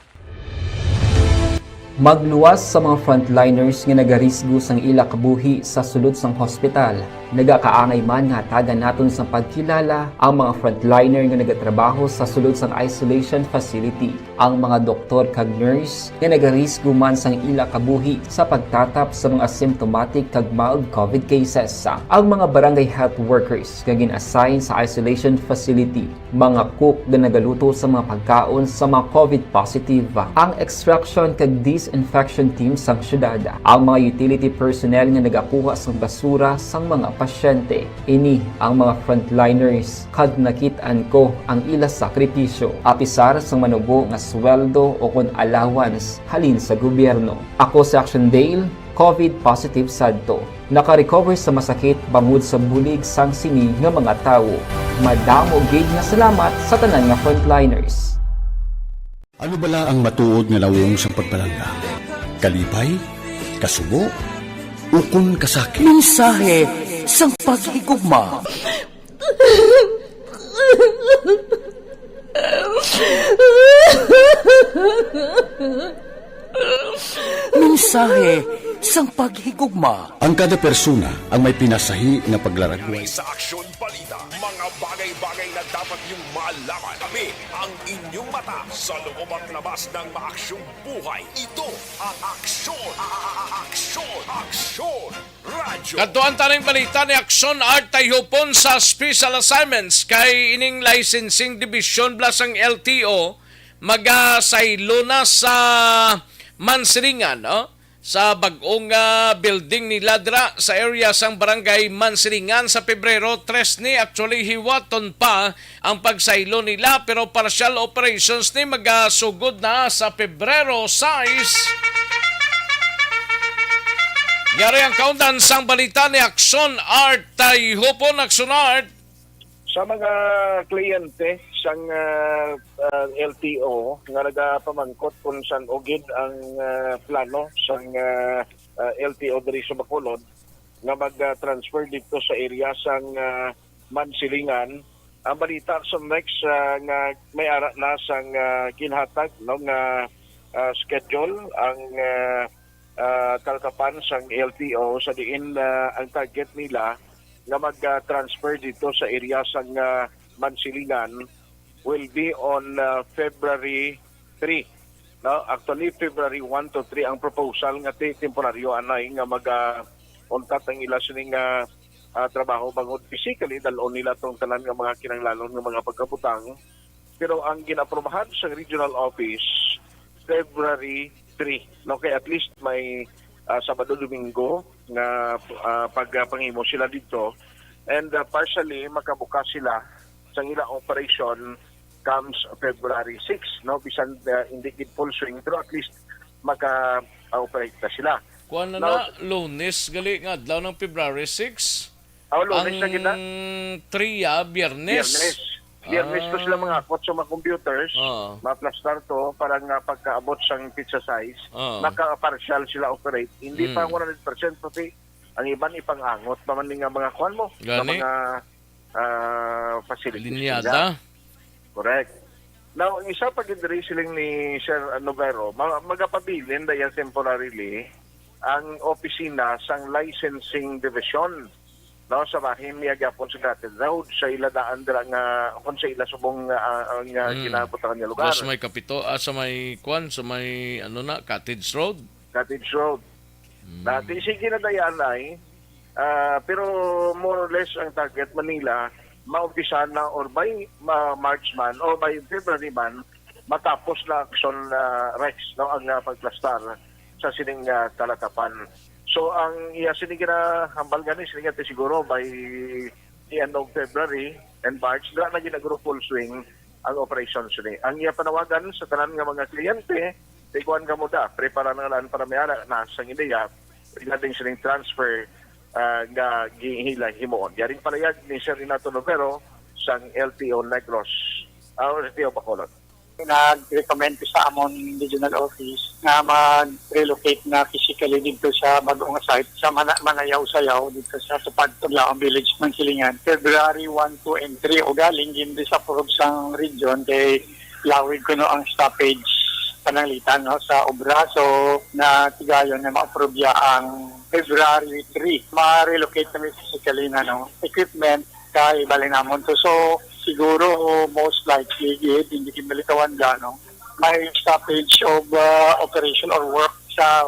Magluwas sa mga frontliners nga nagarisgo sang ila kabuhi sa sulod sang hospital. Nagakaangay man nga hatagan naton sa pagkilala ang mga frontliner nga nagatrabaho sa sulod sang isolation facility. Ang mga doktor kag nurse nga nagarisgo man sang ila kabuhi sa pagtatap sa mga asymptomatic kag mild COVID cases. Ang mga barangay health workers nga gin-assign sa isolation facility, mga cook nga nagaluto sa mga pagkaon sa mga COVID positive, ang extraction kag disinfection team sang syudad, ang mga utility personnel nga nagakuha sang basura sang mga pasyente. Ini ang mga frontliners kad nakit-an ko ang ila sakripisyo apisar sang manubo nga sweldo o kun allowance halin sa gobyerno. Ako si Action Dale, COVID positive sadto. Naka-recover sa masakit bangod sa bulig sang sini nga mga tawo. Madamo gid nga salamat sa tanan nga frontliners. Ano bala ang matuod nga lawong sa pagpalangga? Kalipay? Kasubo? Ukon kasakit? Mensahe sang paghigugma. Mensahe sang paghigugma. Ang kada persona ang may pinasahi nga paglaragway. Sa Aksyon Balita, mga bagay-bagay na dapat niyong malaman. Kami ang inyong mata sa loob at labas ng maaksyong buhay. Ito ang Aksyon! Aksyon! Aksyon! Radyo! Katuan taning balita ni Aksyon Art tay hupon sa special assignments kay ining licensing division plus ang LTO magasaylo na sa Mansiringan, no? Sa bagong building ni Ladra sa area sang barangay Mansiringan sa Pebrero 3 ni actually hiwaton pa ang pagsaylo nila pero partial operations ni magasugod na sa Pebrero 6. Yari ang kaundan sang balita ni Aksyon Art tay hupon Aksyon Art. Sa mga kliyente sang LTO nga nagapamangkot kung saan ugid ang plano sang LTO diri sa Bacolod nga mag-transfer dito sa area sang Mansilingan. Ang balita sa next nga may ara na sang kinhatag no nga schedule ang kalkapan sang LTO sa diin ang target nila nga mag-transfer dito sa area sang Mansilingan will be on February 3. No? Actually, February 1 to 3 ang proposal nga temporaryo anay nga mag-untat ang ila sining trabaho bangod physically dalon nila tong tanan nga mga kinanglanon nga mga pagkabutang. Pero ang ginaprobahan sa regional office February 3. No? Kaya at least may Sabado Domingo nga pagpangimo sila dito and partially makabukas sila sa ilang operation comes February 6, no? Bisan hindi gid full swing pero at least maka-operate na sila. Kuan na Lunes gali nga adlaw ng February 6. Lunes na gid na. 3 Biyernes. Biyernes to sila mga akot sa mga computers, ma-plastar to para nga pagkaabot sang pizza size, maka-partial sila operate. Hindi pa 100% pati ang iban ipangangot pa man nga mga kwan mo sa Gani. mga facilities Linyada. nila. Correct. Now, ang isa pag diri siling ni Sir Novero, magapabilin dayan temporarily ang opisina sang licensing division no sa bahin niya gyapon sa Cottage Road sa ila daan dira nga kung sa ila subong ang kinabutangan nga lugar. Sa may kapito, sa may kwan, sa may Cottage Road. Cottage Road. Dati sige na dayan ay pero more or less ang target Manila maumpisa na or by March man or by February man matapos na action Rex no ang pagplastar sa sining talakapan. So ang iya sining hambal gani sining siguro by the end of February and March na ginagro full swing ang operations ni. Ang iya panawagan sa tanan nga mga kliyente, ikuan ka mo da, prepara na lang para mayara na sa ideya regarding sining transfer nga gihila himuon. Yaring palayag ni Sir Renato Novero sang LTO Negros, LTO Bacolod. Nag-recommend ko sa amon regional office na mag-relocate na physically dito sa bagong site sa Manayaw-Sayaw dito sa Tupad-Tuglaong Village, Mansilingan. February 1, 2, and 3 o galing din sa Purog sang region kay lawig ko no ang stoppage pananglitan no, sa obra. So na tigayon na ma-approve ang February 3. Ma-relocate kami physically na equipment kay Balinamon to. So siguro most likely hindi kinalikawan gano may stoppage of operation or work sa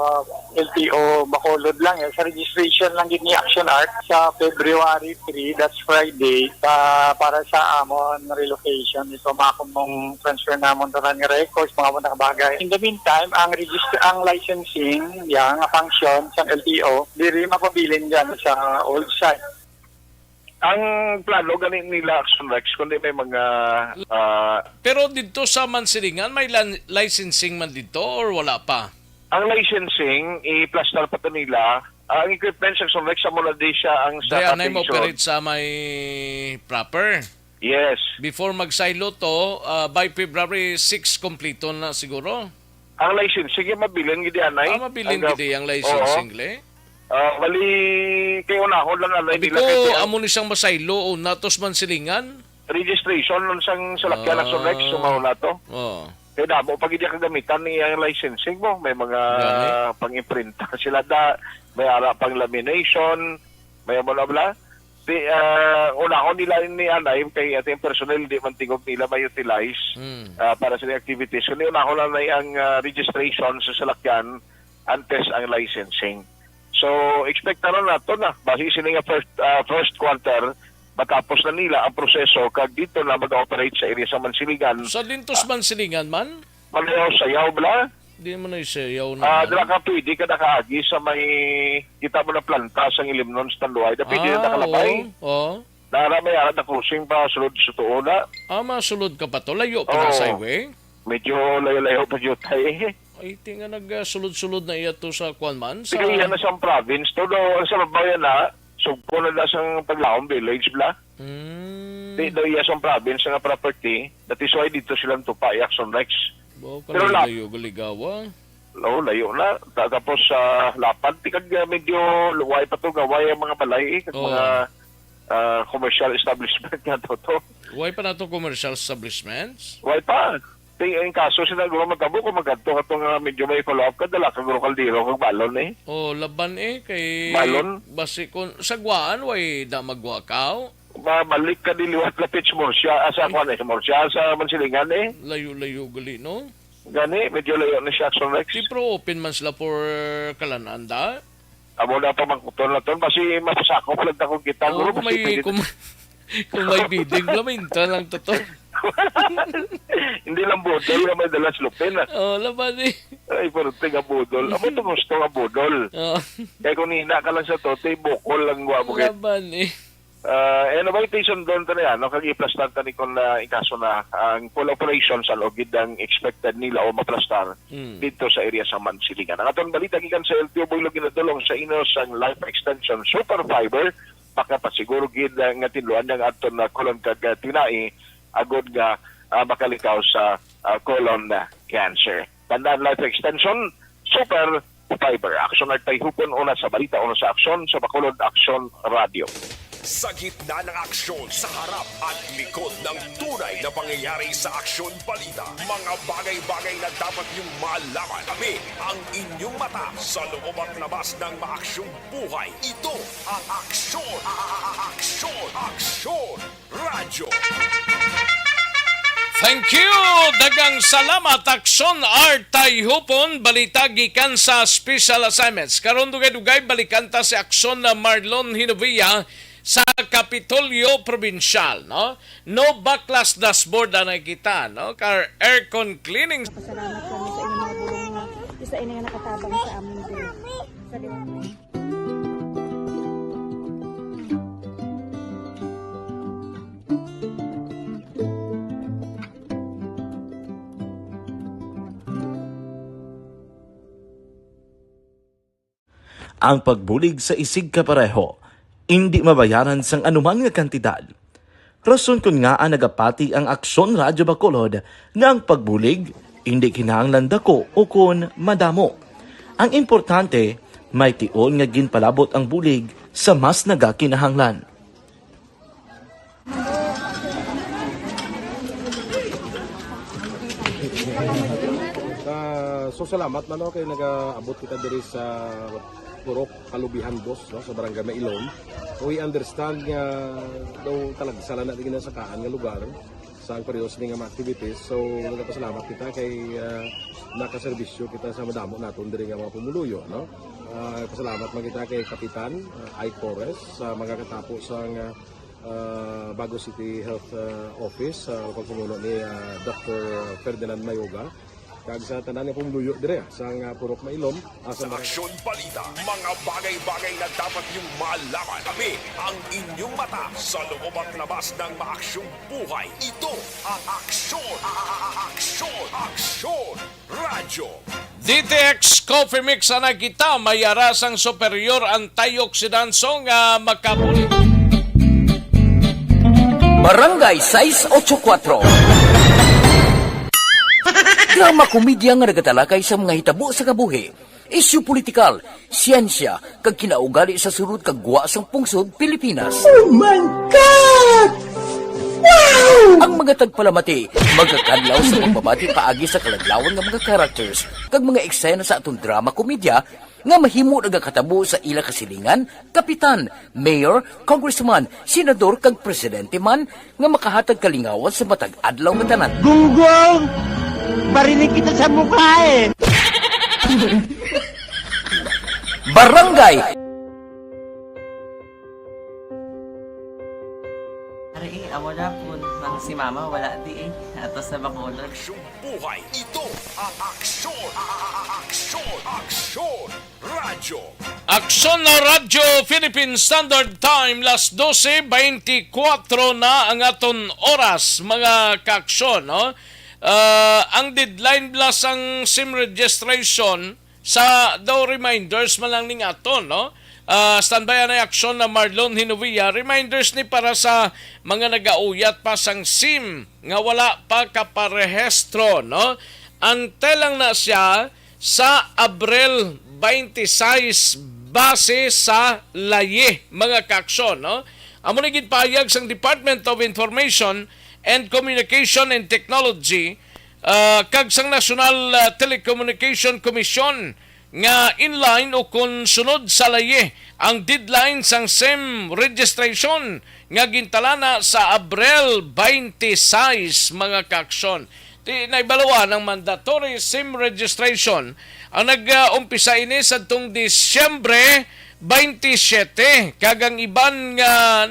LTO Bacolod lang sa registration lang gid ni Action Art sa February 3, that's Friday, para sa amon relocation ito makumong transfer namon tanan nga records mga mga bagay. In the meantime ang licensing yang function sa LTO diri mapabilin diyan sa old site. Ang plano ganin nila Action Rex kundi may mga Pero dito sa Mansilingan may licensing man dito or wala pa? ang licensing i-plaster pa to nila. Ang equipment sa Action Rex sa mula di siya ang sa Diyan ay mo-operate sa may proper. Yes. Before mag-silo to, by February 6 kompleto na siguro. Ang licensing yung mabilin gidi anay. Mabilin gidi ang licensing le. Wali kayo na ako lang alay nila kay amo ni siyang masaylo o natos Mansilingan. Registration nun sang salakyan Action Rex sumaw na to. Kaya damo pag hindi kagamitan niya yung licensing mo, may mga pang-imprinta sila may ara pang lamination, may bla. Una ko nila ni anay kay ating personnel di man tingog nila ma-utilize para sa activities. Kundi una ko lang na ang registration sa salakyan antes ang licensing. So, expect na to na. Basi sila nga first quarter, matapos na nila ang proseso kag dito na mag-operate sa area sa Mansilingan. Sa dintos Mansilingan man? Manayaw-Sayaw bla? Di mo na isayaw na. Dila ka pwede ka nakaagi sa may kita mo na planta sa Ilimnon sa Tanduay. Da pwede na nakalabay. Nara may ara na cruising pa sulod sa tuona. Masulod ka pa to. Layo pa na sa highway? Medyo layo-layo pa dito tayo. Ay, tinga nagsulod-sulod na iya to sa Kwanman. Sige, yan na siyang province. Todo, ang sa babayan na, sugpo na na siyang Paglaong Village, bla. Di daw iya siyang province nga property. That is why dito silang tupa, Action Rex. Pero layo, galigawa. Layo na. Tapos lapad, tikag medyo luway pa to, gaway ang mga balay, mga commercial establishment nga to. Luway pa na to commercial establishments? Luway pa. Ang kaso sila guro matabo kung magadto katong medyo may follow-up ka dala kag kaldero kag balon laban kay balon basi kon sagwaan way da magwakaw balik ka diliwat lapit mo siya asa ko mo siya sa Mansilingan layo-layo gali no gani medyo layo na siya Action Rex pero open man sila for kalananda amo na pa magkuton na ton basi mapasakop lang ta kung kita guro kung may bidding laminta lang to hindi lang budol na may dalas lupin laban ay pero tiga budol amo to gusto nga budol kaya kung hina ka lang sa tote bukol lang mo laban invitation doon to na yan kag i-plastar ta ni kung ikaso na ang full operation sa logid ang expected nila o maplastar dito sa area sa Mansilingan. Ang atong balita gikan sa LTO Boylo ginadulong sa inos ang life extension super fiber makapasiguro gid nga tinluan ang aton na colon kag tinai agod nga makalikaw sa colon cancer. Tandaan life extension, super Fiber. Aksyon at tayhupon una sa balita, una sa aksyon sa Bacolod Aksyon Radio. Sa gitna ng aksyon, sa harap at likod ng tunay na pangyayari sa Aksyon Balita, mga bagay-bagay na dapat niyong malaman. Kami ang inyong mata sa loob at labas ng maaksyong buhay. Ito ang Aksyon! Aksyon Radyo! Thank you! Dagang salamat, Aksyon Artay Hupon, balita gikan sa Special Assignments. Karon dugay-dugay balikan ta si Aksyon na Marlon Hinovia sa Kapitolyo Provincial, no? No backlash dashboard na nakita, no? Car aircon cleaning. Pasalamat kami sa inyong mga bulong nga isa ini nga nakatabang sa amin din. Sa liwanag. Ang pagbulig sa isig kapareho, hindi mabayaran sang anuman nga kantidad. Rason kun nga ang nagapati ang Aksyon Radyo Bacolod nga ang pagbulig hindi kinahanglan dako o kun madamo. Ang importante, may tion nga ginpalabot ang bulig sa mas nagakinahanglan. So salamat man kay nagaabot kita diri sa Purok Kalubihan Boss, no, sa Barangay Mailon. We understand nga daw talagsala na din sa kaan nga lugar sa periyos ni nga mga activities. So nagapasalamat kita kay nakaserbisyo kita sa madamo naton diri nga mga pumuluyo, no. Pasalamat man kita kay Kapitan I. Torres sa mga katapos ang Bago City Health Office sa pagpumuno ni Dr. Ferdinand Mayoga. Kag sa tanan nga pumuluyo dire sa Purok Mailom. Sa Aksyon Balita, mga bagay-bagay na dapat niyong malaman. Kami ang inyong mata sa loob at labas ng maaksyong buhay. Ito ang Aksyon Radyo. DTX Coffee Mix na kita may arasang superior antioxidanso nga makabulig. Barangay 684. Drama komedya nga nagatalakay sa mga hitabo sa kabuhi, isyu politikal, siyensya, kag kinaugali sa surut kag guwa sang pungsod Pilipinas. Oh my God! Wow! Ang mga tagpalamati, magkakadlaw sa pagbabati paagi sa kalaglawan nga mga characters, kag mga eksena sa atong drama komedya, nga mahimo nagakatabo sa ila kasilingan, kapitan, mayor, congressman, senador, kag presidente man, nga makahatag kalingawan sa matag adlaw nga tanan. Gunggong! Barinig kita sa mukha eh! Barangay! Ari, amo na po nang si mama wala di eh. Ato sa Bacolod. Aksyon buhay. Ito ang Aksyon Radyo. Aksyon na Radyo Philippine Standard Time, las 12:24 na ang aton oras, mga kaaksyon, no? Ang deadline plus ang SIM registration sa daw reminders man lang ning aton, no? Standby na aksyon na Marlon Hinovia. Reminders ni para sa mga nagauyat pa sang SIM nga wala pa kaparehistro, no? Ang telang na siya sa Abril 26 base sa laye, mga kaaksyon, no? Amo ni gid pahayag sang Department of Information and Communication and Technology kag sang National Telecommunication Commission nga inline o kung sunod sa laye ang deadline sang SIM registration nga gintalana sa Abril 26, mga kaaksyon. Naibalawa ng mandatory SIM registration ang nag-umpisa ini sa itong Disyembre 27. Kagang iban nga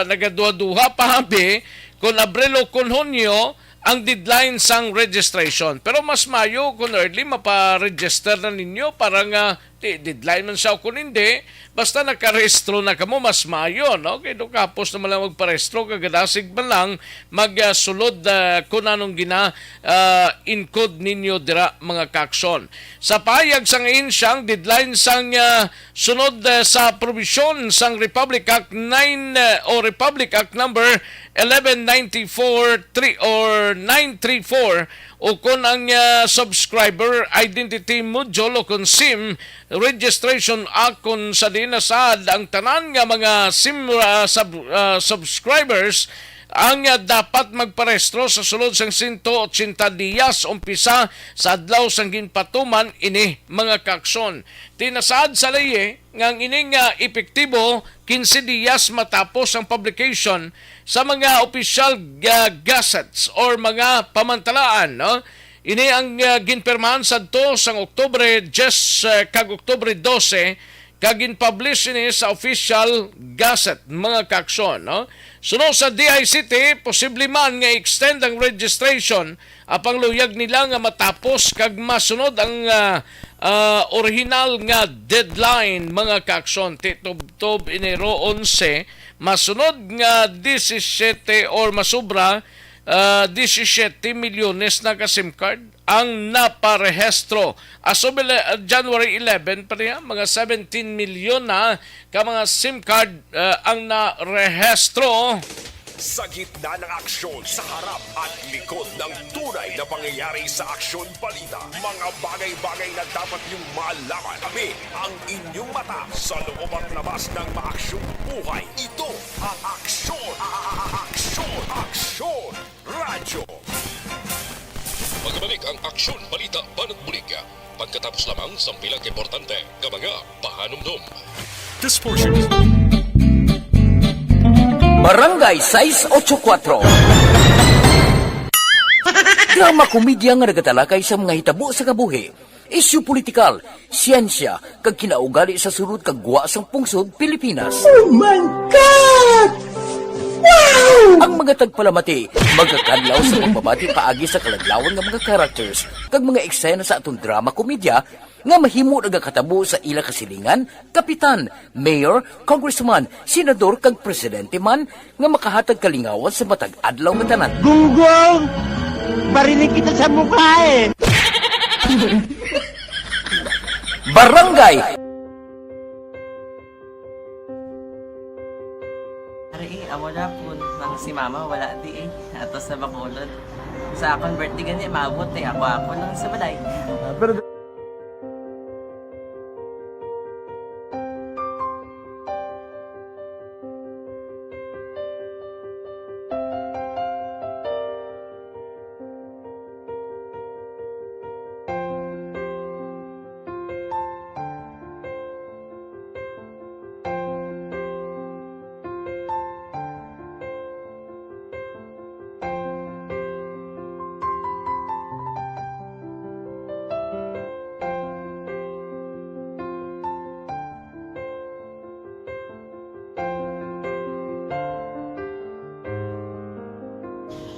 nagaduha pa habi kung Abril o kung Hunyo ang deadline sang registration. Pero mas mayo kung early maparegister na ninyo para nga deadline man siya kung hindi, basta nakarehistro na kamo, mas maayo, no? Kaya doon kapos na malang magparehistro, kagadasig man lang, magsulod kung anong incode ninyo dira mga kaakson. Sa payag sang insyang, deadline sang sunod sa provision sang Republic Act 9 o Republic Act number 1194 or 934 o kung ang subscriber identity module o kung SIM registration act kung sa dinasad ang tanan nga mga SIM subscribers ang dapat magparehistro sa sulod sang 180 diyas umpisa sa adlaw sang ginpatuman ini mga kaakson. Tinasad sa laye ngang ining epektibo 15 diyas matapos ang publication sa mga official gazettes or mga pamantalaan, no? Ini ang ginpermahan sadto sang Oktubre 10 kag Oktubre 12 kag ginpublish ini sa official gazette mga kaakson, no? Sunod sa DICT, posible man nga extend ang registration apang luyag nila nga matapos kag masunod ang original nga deadline mga kaakson. Titubtob Enero 11, masunod nga 17 or masubra 17 milyones na ka-SIM card ang naparehistro. As of January 11 pa niya, mga 17 milyon na ka mga SIM card ang narehistro. Sa gitna ng aksyon, sa harap at likod ng tunay na pangyayari sa Aksyon Balita, mga bagay-bagay na dapat niyong malaman. Kami ang inyong mata sa loob at labas ng maaksyong buhay. Ito ang Aksyon! Aksyon Radyo! Magbalik ang Aksyon Balita Banat Bulig. Pagkatapos lamang sa pilang importante ng mga pahanumdum. This portion is... Barangay 684. Drama komedya nga nagatalakay sa mga hitabo sa kabuhi, isyu politikal, siyensya, kag kinaugali sa surut kag guwa sang pungsod Pilipinas. Oh my God! Wow! Ang mga tagpalamati, magkakadlaw sa pagbabati paagi sa kalaglawan ng mga characters kag mga eksena sa atong drama komedya nga mahimo nagakatabo sa ila kasilingan, kapitan, mayor, congressman, senador kag presidente man nga makahatag kalingawan sa matag adlaw nga tanan. Gunggong! Barinig kita sa mukha eh! Barangay! Amo na po, nang si mama wala di eh. Atos na Bacolod. Sa akong birthday ganyan, maabot eh. Ako lang sa balay. Pero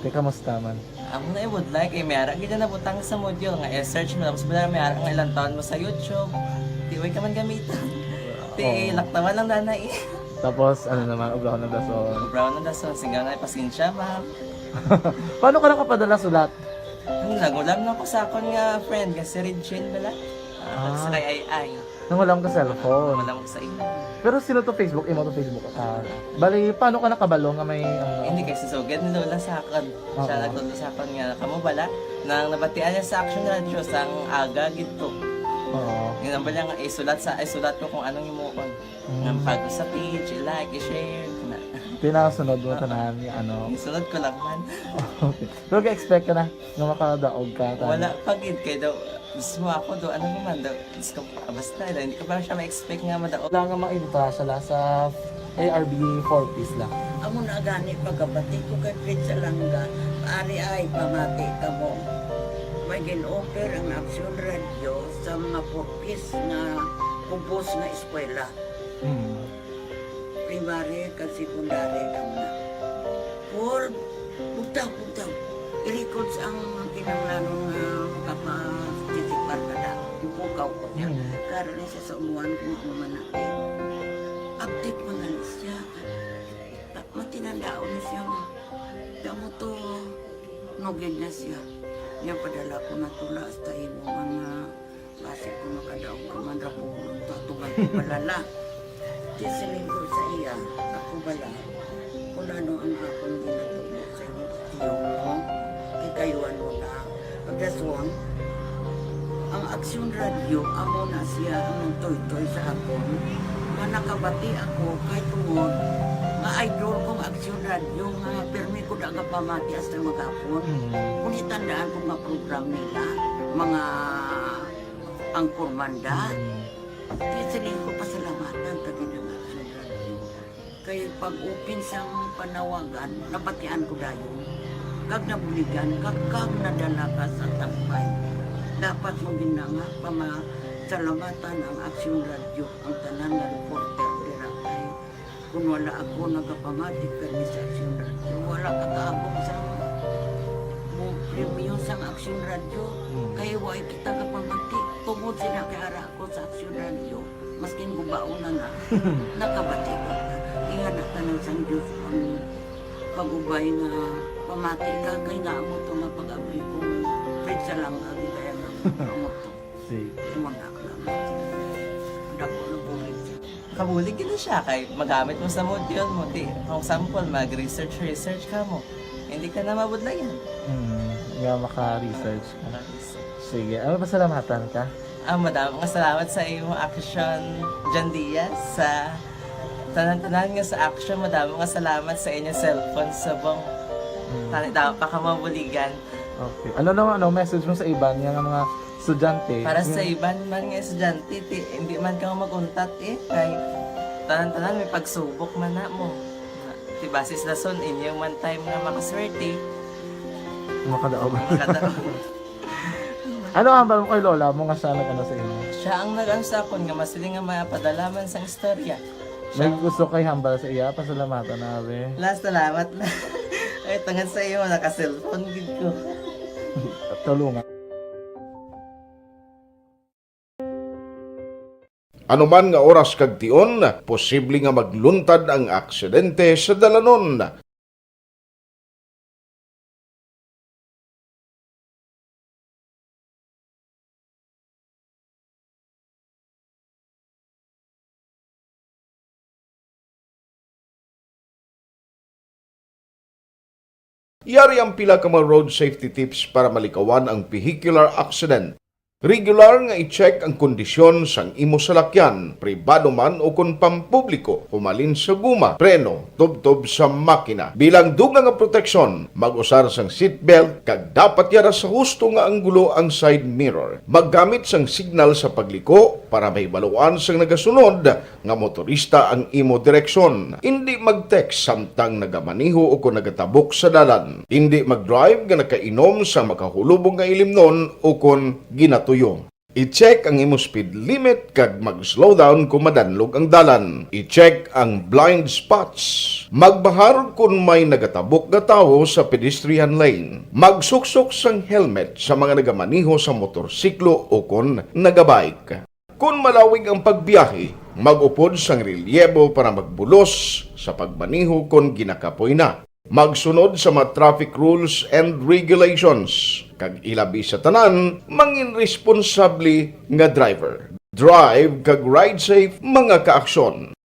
kamusta man? Amo na would like eh. Mayara ganyan na butang sa module nga search mo. Tapos bala mayara nga ilang taon mo sa YouTube. Di way ka man gamitan. Di laktaman lang nanay eh. Tapos ano naman, ubraw ng dason. Ubraw ng dason. Sigaw na pasensya ma'am. Paano ka nakapadala sulat? Nagulam na ako sa akon nga friend. Kasi Regine bala. Sa kay ay. Nangulam ka cellphone. Nangulam ko sa ina. Pero sino to Facebook? Imo to Facebook. Bali, paano ka nakabalo nga may... Hindi kasi so, ganun lola sa akin. Siya nagtulo sa akin nga, kamo bala, nang nabatian niya sa Action Radio, sang aga gito. Oo. Yung nang bala nga, isulat ko kung anong imukon. Ng pag sa page, i-like, i-share. Pinasunod mo tanan yung ano? Isunod ko lang man. Okay. Pero ka-expect ka na nga makadaog ka? Wala, pagid kayo daw. Gusto mo ako do, ano naman daw, gusto ko, basta hindi ko parang siya ma-expect nga madaog. Wala nga maibita siya sa ARB 4 piece lang. Amo na gani pagkabati ko kay Prince Alanga, ari ay pamati ka mo. May gin-offer ang Action Radio sa mga 4 piece na compose na eskwela. Primary kag secondary ka na. For bugtaw. I-records ang kinanglanon nga kapag titikbar ka na. hukaw ko niya. Karon ni siya sa umuan kung mamanaki. Update mo na siya. Matinandao na siya. Damo to, nugid na siya. Yan padala ko na tula sa imo mga base ko makadaog ka man rapulong tatugan ko balala. Di silinggo sa iya, ako bala. Kung ano ang akong ginatulo sa iyo mo, kikayuan mo na. Pagdaswang, ang Aksyon Radio, amo na siya ang toy-toy sa akon. Manakabati ako kahit tungod nga idol kong Aksyon Radio nga permi ko daga pamati hasta magapon. Kung itandaan ko nga program nila, mga angkor manda, kaya sabihin ko pasalamatan tagi ng Aksyon Radio. Kaya pag-upin sa panawagan, nabatian ko dayon. Kag nabuligan, kag nadala ka sa tampay. Dapat mo ginanga pamasalamatan ang Aksyon Radio, ang tanan nga reporter dira kay kung wala ako nagapamati permi sa Aksyon Radio, wala kakaabot sa premium sa Aksyon Radio, kaya wala kita kapamati tungod sila kay ara ako sa Aksyon Radio, maskin gubaon na nakabati ko inga na tanong sa Diyos ang pag-ubay nga pamati ka kay nga mo ito nga pag-abri ko pwede sa lang agi kaya nga mo ito umanak lang dako na bulit siya Kabulig gina siya kay magamit mo sa module mo. Di, kung sample, mag-research ka mo. Hindi ka na mabudlayan. Nga maka-research ka. Sige, ano pasalamatan ka? Madaming salamat sa iyong action, John Diaz. Sa tanan-tanan nga sa action, madaming salamat sa inyong cellphone sa bong. Dapat pa ka mabuligan. Okay. Ano naman, message mo sa iban, yung mga estudyante? Para sa iban man nga estudyante, hindi man ka maguntat kay tanan-tanan may pagsubok man na mo. Di basis lason, inyong one time nga makaswerte. Makadaog. Ano ang mo kay Lola mo nga siya nag-ano sa inyo? Siya ang nag-ano sa akon nga masiling nga mapadalaman sa istorya. May gusto kay hambal sa iya, pasalamatan na be. Last salamat na. Ay, tangan sa iyo, naka-cellphone gid ko. Tulungan. Anuman nga oras kag tion, posible nga magluntad ang aksidente sa dalanon. Yari ang pila ka mga road safety tips para malikawan ang vehicular accident. Regular nga i-check ang kondisyon sang imo salakyan, pribado man o kung pampubliko, humalin sa guma, preno, tubtob sa makina. Bilang dugang nga proteksyon, mag-usar sang seatbelt, kag dapat yara sa husto nga anggulo ang side mirror. Maggamit sang signal sa pagliko para may baluan sang nagasunod nga motorista ang imo direksyon. Hindi mag-text samtang nagamaniho o kung nagatabok sa dalan. Hindi mag-drive nga nakainom sa makahulubong nga ilimnon o kung ginato tuyo. I-check ang imo speed limit kag mag-slow down kung madanlog ang dalan. I-check ang blind spots. Magbahar kung may nagatabok nga tawo sa pedestrian lane. Magsuksok sang helmet sa mga nagamaniho sa motorsiklo o kung nagabike. Kung malawig ang pagbiyahe, mag-upod sang relyebo para magbulos sa pagmaniho kung ginakapoy na. Magsunod sa mga traffic rules and regulations. Kag ilabi sa tanan, mangin responsable nga driver. Drive kag ride safe mga kaaksyon.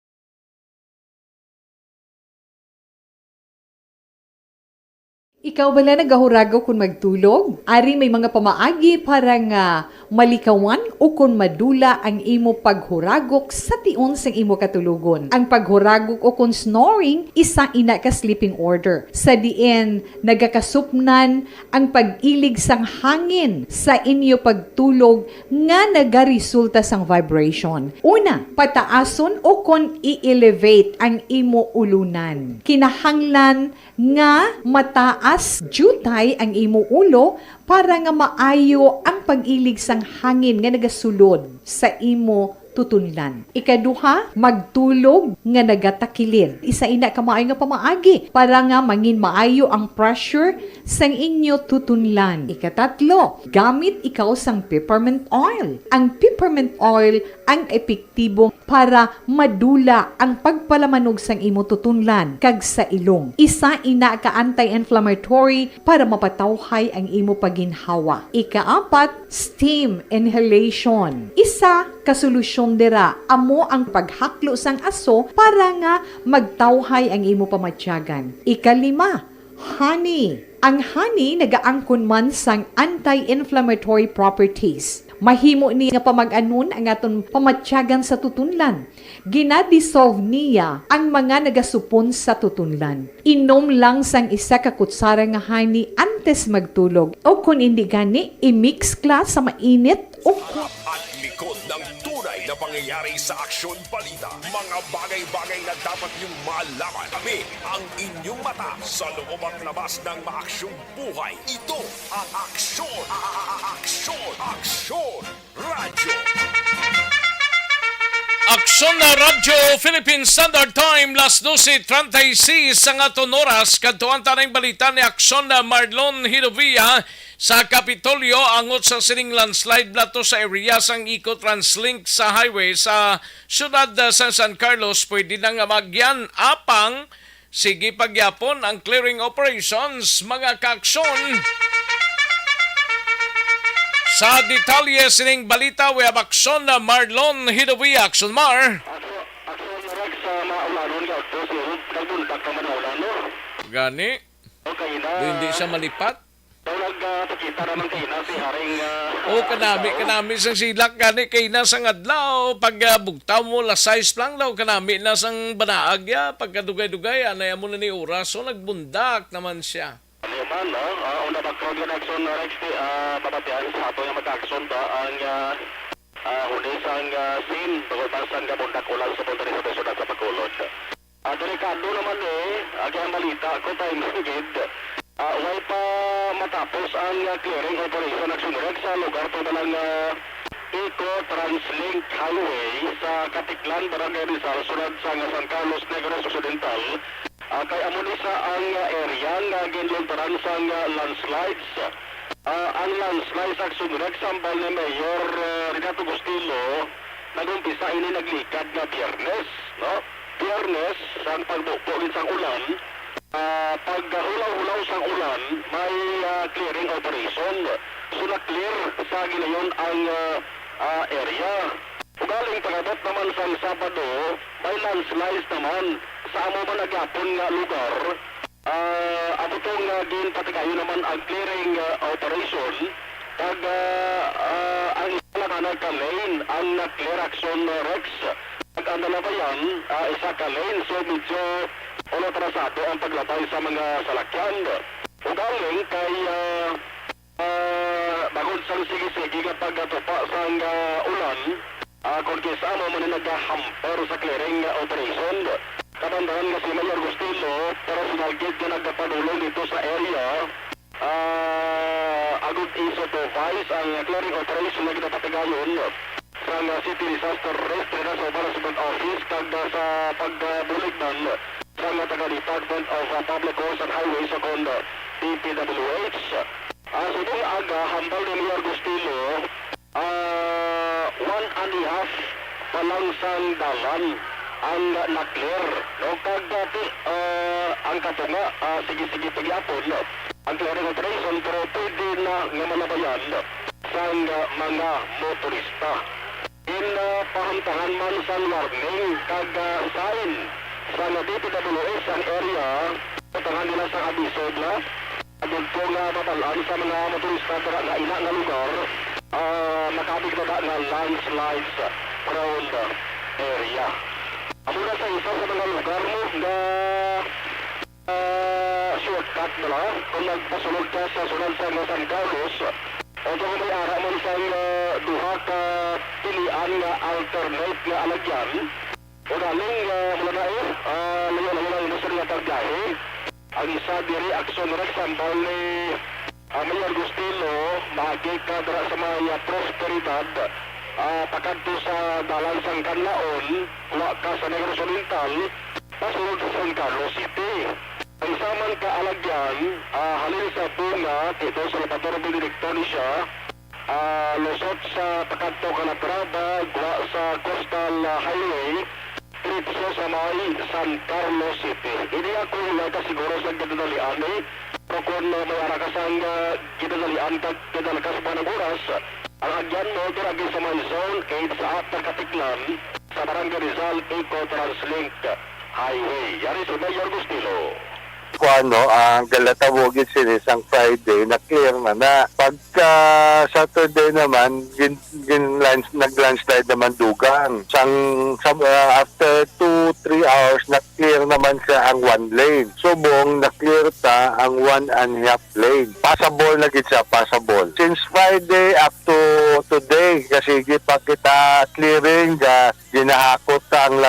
Ikaw bala nagahurago kung magtulog? Ari may mga pamaagi para nga malikawan o kung madula ang imo paghuragok sa tion sang imo katulugon. Ang paghuragok o kung snoring, isa ina ka sleeping order. Sa diin, nagakasupnan ang pag-ilig sang hangin sa inyo pagtulog nga nagaresulta sang vibration. Una, pataason o kung i-elevate ang imo ulunan. Kinahanglan nga mataas jutay ang imo ulo para nga maayo ang pag-ilig sang hangin nga nagasulod sa imo tutunlan. Ikaduha, magtulog nga nagatakilir. Isa ina ka maayo nga pamaagi para nga mangin maayo ang pressure sang inyo tutunlan. Ikatatlo, gamit ikaw sang peppermint oil. Ang peppermint oil ang epektibo para madula ang pagpalamanog sang imo tutunlan kag sa ilong. Isa ina ka anti-inflammatory para mapatawhay ang imo paginhawa. Ikaapat, steam inhalation. Isa ka solusyon dira amo ang paghaklo sang aso para nga magtawhay ang imo pamatyagan. Ikalima, honey. Ang honey nagaangkon man sang anti-inflammatory properties. Mahimo ni nga pamag-anon ang aton pamatyagan sa tutunlan. Ginadissolve niya ang mga nagasupon sa tutunlan. Inom lang sang isa ka kutsara nga honey antes magtulog. O kung hindi gani, i-mix kla sa mainit o At likod ng tunay na pangyayari sa Aksyon Balita, mga bagay-bagay na dapat niyong malaman. Kami ang inyong mata sa loob at labas ng maaksyong buhay. Ito ang Aksyon! Aksyon Radio! Aksyon na Radyo Philippine Standard Time las 12:36 sa aton oras kadtuan tanang balita ni Aksyon na Marlon Hidovia sa Kapitolyo angot sa sining landslide blato sa area sang Eco-Translink sa highway sa siyudad sa San Carlos. Pwede na nga magyan apang sige pagyapon ang clearing operations mga kaaksyon. Sa detalye sining balita, we have Aksyon na Marlon Hidovia. Aksyon Mar. Gani? Hindi siya malipat? O kanami sang silak gani kay na sang adlaw pag bugtaw mo la size lang daw kanami na sang banaag ya pagkadugay-dugay anay mo na ni oras so nagbundak naman siya. Naman, una mag-program action Rex, babatihan sa ato yung mag-action ba ang huli sang scene tungkol pa sang gabundak ulan sa punta rin sa Besodat sa Bacolod. Delikado naman agi ang balita ko tayo masigid, way pa matapos ang clearing operation action Rex sa lugar po ng Eco-Translink Highway sa Katiklan, Barangay Rizal, sunod sa San Carlos Negros Occidental. Kay amunisa ang area nga ginluntaran sa landslides. Ang landslides action Rex sambal ni Mayor Renato Gustilo nagumpisa ini naglikad na Biyernes, no? Biyernes sang pagbukbulin sang ulan. Pag hulaw-hulaw sang ulan, may clearing operation. So na-clear sa ginayon ang area. Ugaling pagabot naman sa Sabado, may landslides naman sa amo man nagyapon nga lugar. Abutong din patigayo naman ang clearing operation. Pag ang isa na nagka-lane, ang na-clear action Rex. Pag ang dalabayan, isa ka-lane, so medyo atrasado ang paglabay sa mga salakyan. Ugaling kay bagod sang sige-sige nga pagkatupa sa ulan, kung kisa mo man nag-hamper sa clearing operation. Kabandahan nga si Mayor Gustilo, pero sinalgid nga nagpapadulong dito sa area. Agot i-supervise ang clearing operation na ginapatigayon sa City Disaster Risk Management Office kag sa pagbuligdan sa taga-Department of Public Works and Highways sa Kondo, DPWH. Sa itong aga, hambal ni Mayor Gustilo, 1.5 palang sang dalan ang na-clear. No? Kag dati, ang katunga, sige-sige pagyapon, ang clearing operation, pero pwede na nga manabayan sa mga motorista. In pahantahan man sa warning, kag sign sa DPWH ang area, patangan nila sa abiso na, agad po nga mabalaan sa mga motorista na ina nga lugar, nakabig na nga landslides around the area. Amo na sa isa sa mga lugar mo na shortcut na lang, kung nagpasunod ka sa sunod sa San Carlos, o kung may ara man sa duha ka pilian nga alternate nga alagyan, o galing mula na layo-layo lang gusto nga paggahe, ang isa diri action Rex sambal ni Mayor Gustilo, mahagi ka dara sa mga prosperidad, pakadto sa dalan sang Kanlaon, wa ka sa Negros Oriental, pasulod sa San Carlos City. Ang saman kaalagyan, halin sa bunga, ito sa Laboratory Director ni siya, lusot sa pakadto Calatrava, wa sa Coastal Highway, diretso sa may San Carlos City. Hindi ako nagkasiguro sa ginadalian pero kung may arakasang ginadalian kag ginalakas ba ng oras, ang agyan mo turagi sa may Zone 8 sa Atar Katiklan sa Barangay Rizal Eco Translink Highway. Yari si Mayor Gustilo. Ang galatawogin sila isang Friday na clear na. Pagka Saturday naman, nag-landslide naman dugang. After 2-3 hours, na-clear naman siya ang 1 lane. Subong, na-clear ta ang 1.5 lane. Passable na gid siya, passable. Since Friday up to today, kasi pa kita clearing, ginahakot ta ang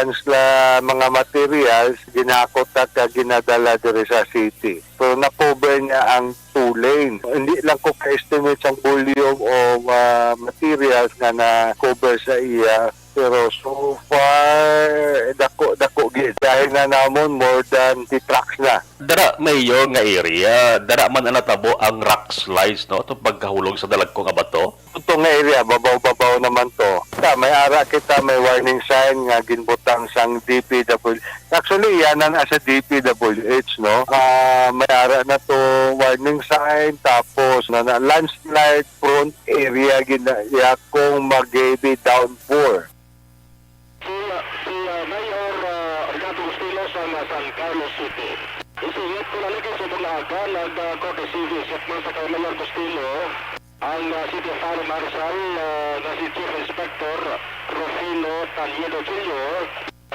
mga materials, ginahakot ta ginadala diri sa city. So, na-cover niya ang 2 lane. Hindi lang ko ka-estimate ang volume of materials nga na-cover sa iya. Pero so far, dako gid. Dahil na namon more than 3 trucks na. Dara mayo nga area, dara man natabo ang rock slides, no? Ito pagkahulog sa dalagko nga bato. Ito nga area, babaw-babaw naman to. May ara kita, may warning sign nga ginbutang sang DPWH. Actually, yanan as a DPWH, no? May ara na to warning sign, tapos na landslide prone area ginaya kung mag-heavy downpour. Si Mayor Ricardo Gustilo sa San Carlos City. Isingit ko lalagay sa Bulaga, nag-courtesy visit mo sa kay Mayor Gustilo, ang City Fire Marshal na si Chief Inspector Rufino Taliedo Jr.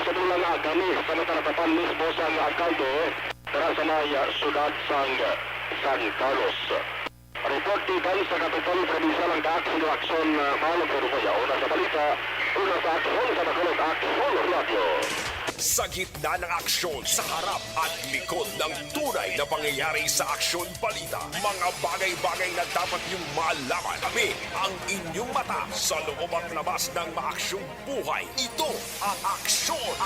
sa dulang agani sa nataratapan mismo sa alkalde para sa maya sudad sang San Carlos. Report tigan sa Kapitolyo Provincial ang Aksyon Manong Perubayaw na sa balita una sa aksyon sa Bacolod Aksyon Radio. Sa gitna ng aksyon, sa harap at likod ng tunay na pangyayari sa Aksyon Balita, mga bagay-bagay na dapat niyong malaman. Kami ang inyong mata sa loob at labas ng maaksyong buhay. Ito ang Aksyon!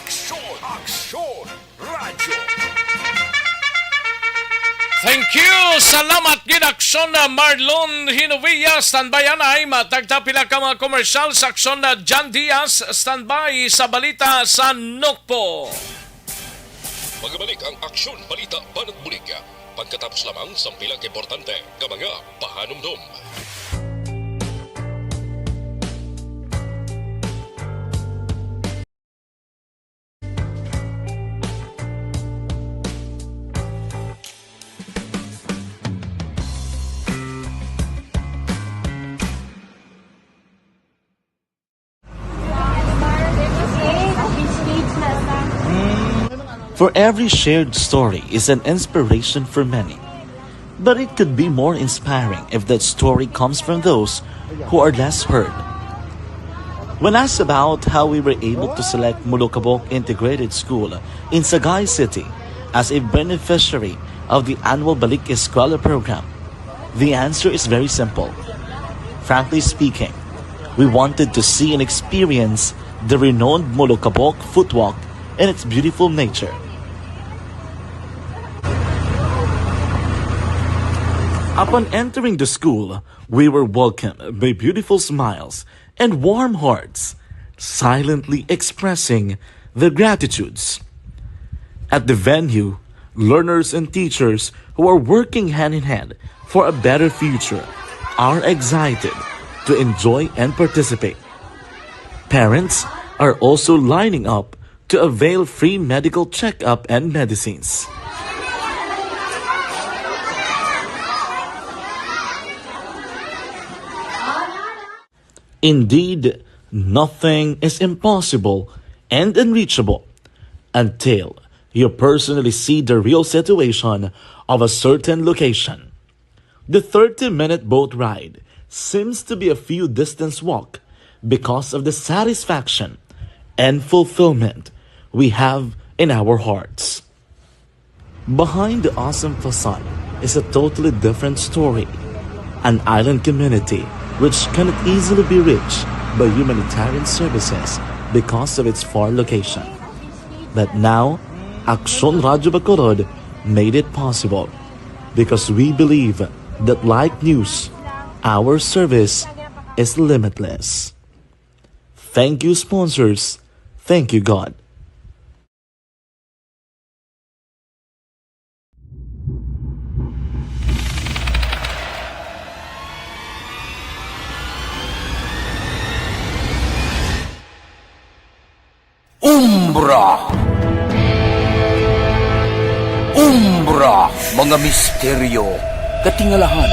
Aksyon! Aksyon! Radyo! Thank you! Salamat ginaksyon na Marlon Hinovilla. Standby ay matagtapila ka mga komersyal sa aksyon na John Diaz. Standby sa balita sa Nokpo. Magbalik ang Aksyon Balita Banat Bulig. Pagkatapos lamang sa pilang importante ka mga pahanumdum. For every shared story is an inspiration for many. But it could be more inspiring if that story comes from those who are less heard. When asked about how we were able to select Mulukabok Integrated School in Sagay City as a beneficiary of the annual Balik Eskwela program, the answer is very simple. Frankly speaking, we wanted to see and experience the renowned Mulukabok footwalk in its beautiful nature. Upon entering the school, we were welcomed by beautiful smiles and warm hearts, silently expressing their gratitudes. At the venue, learners and teachers who are working hand in hand for a better future are excited to enjoy and participate. Parents are also lining up to avail free medical checkup and medicines. Indeed, nothing is impossible and unreachable until you personally see the real situation of a certain location. The 30-minute boat ride seems to be a few distance walk because of the satisfaction and fulfillment we have in our hearts. Behind the awesome facade is a totally different story, an island community which cannot easily be reached by humanitarian services because of its far location. But now, Aksyon Radyo Bacolod made it possible because we believe that like news, our service is limitless. Thank you, sponsors. Thank you, God. Umbra! Umbra! Mga misteryo, katingalahan,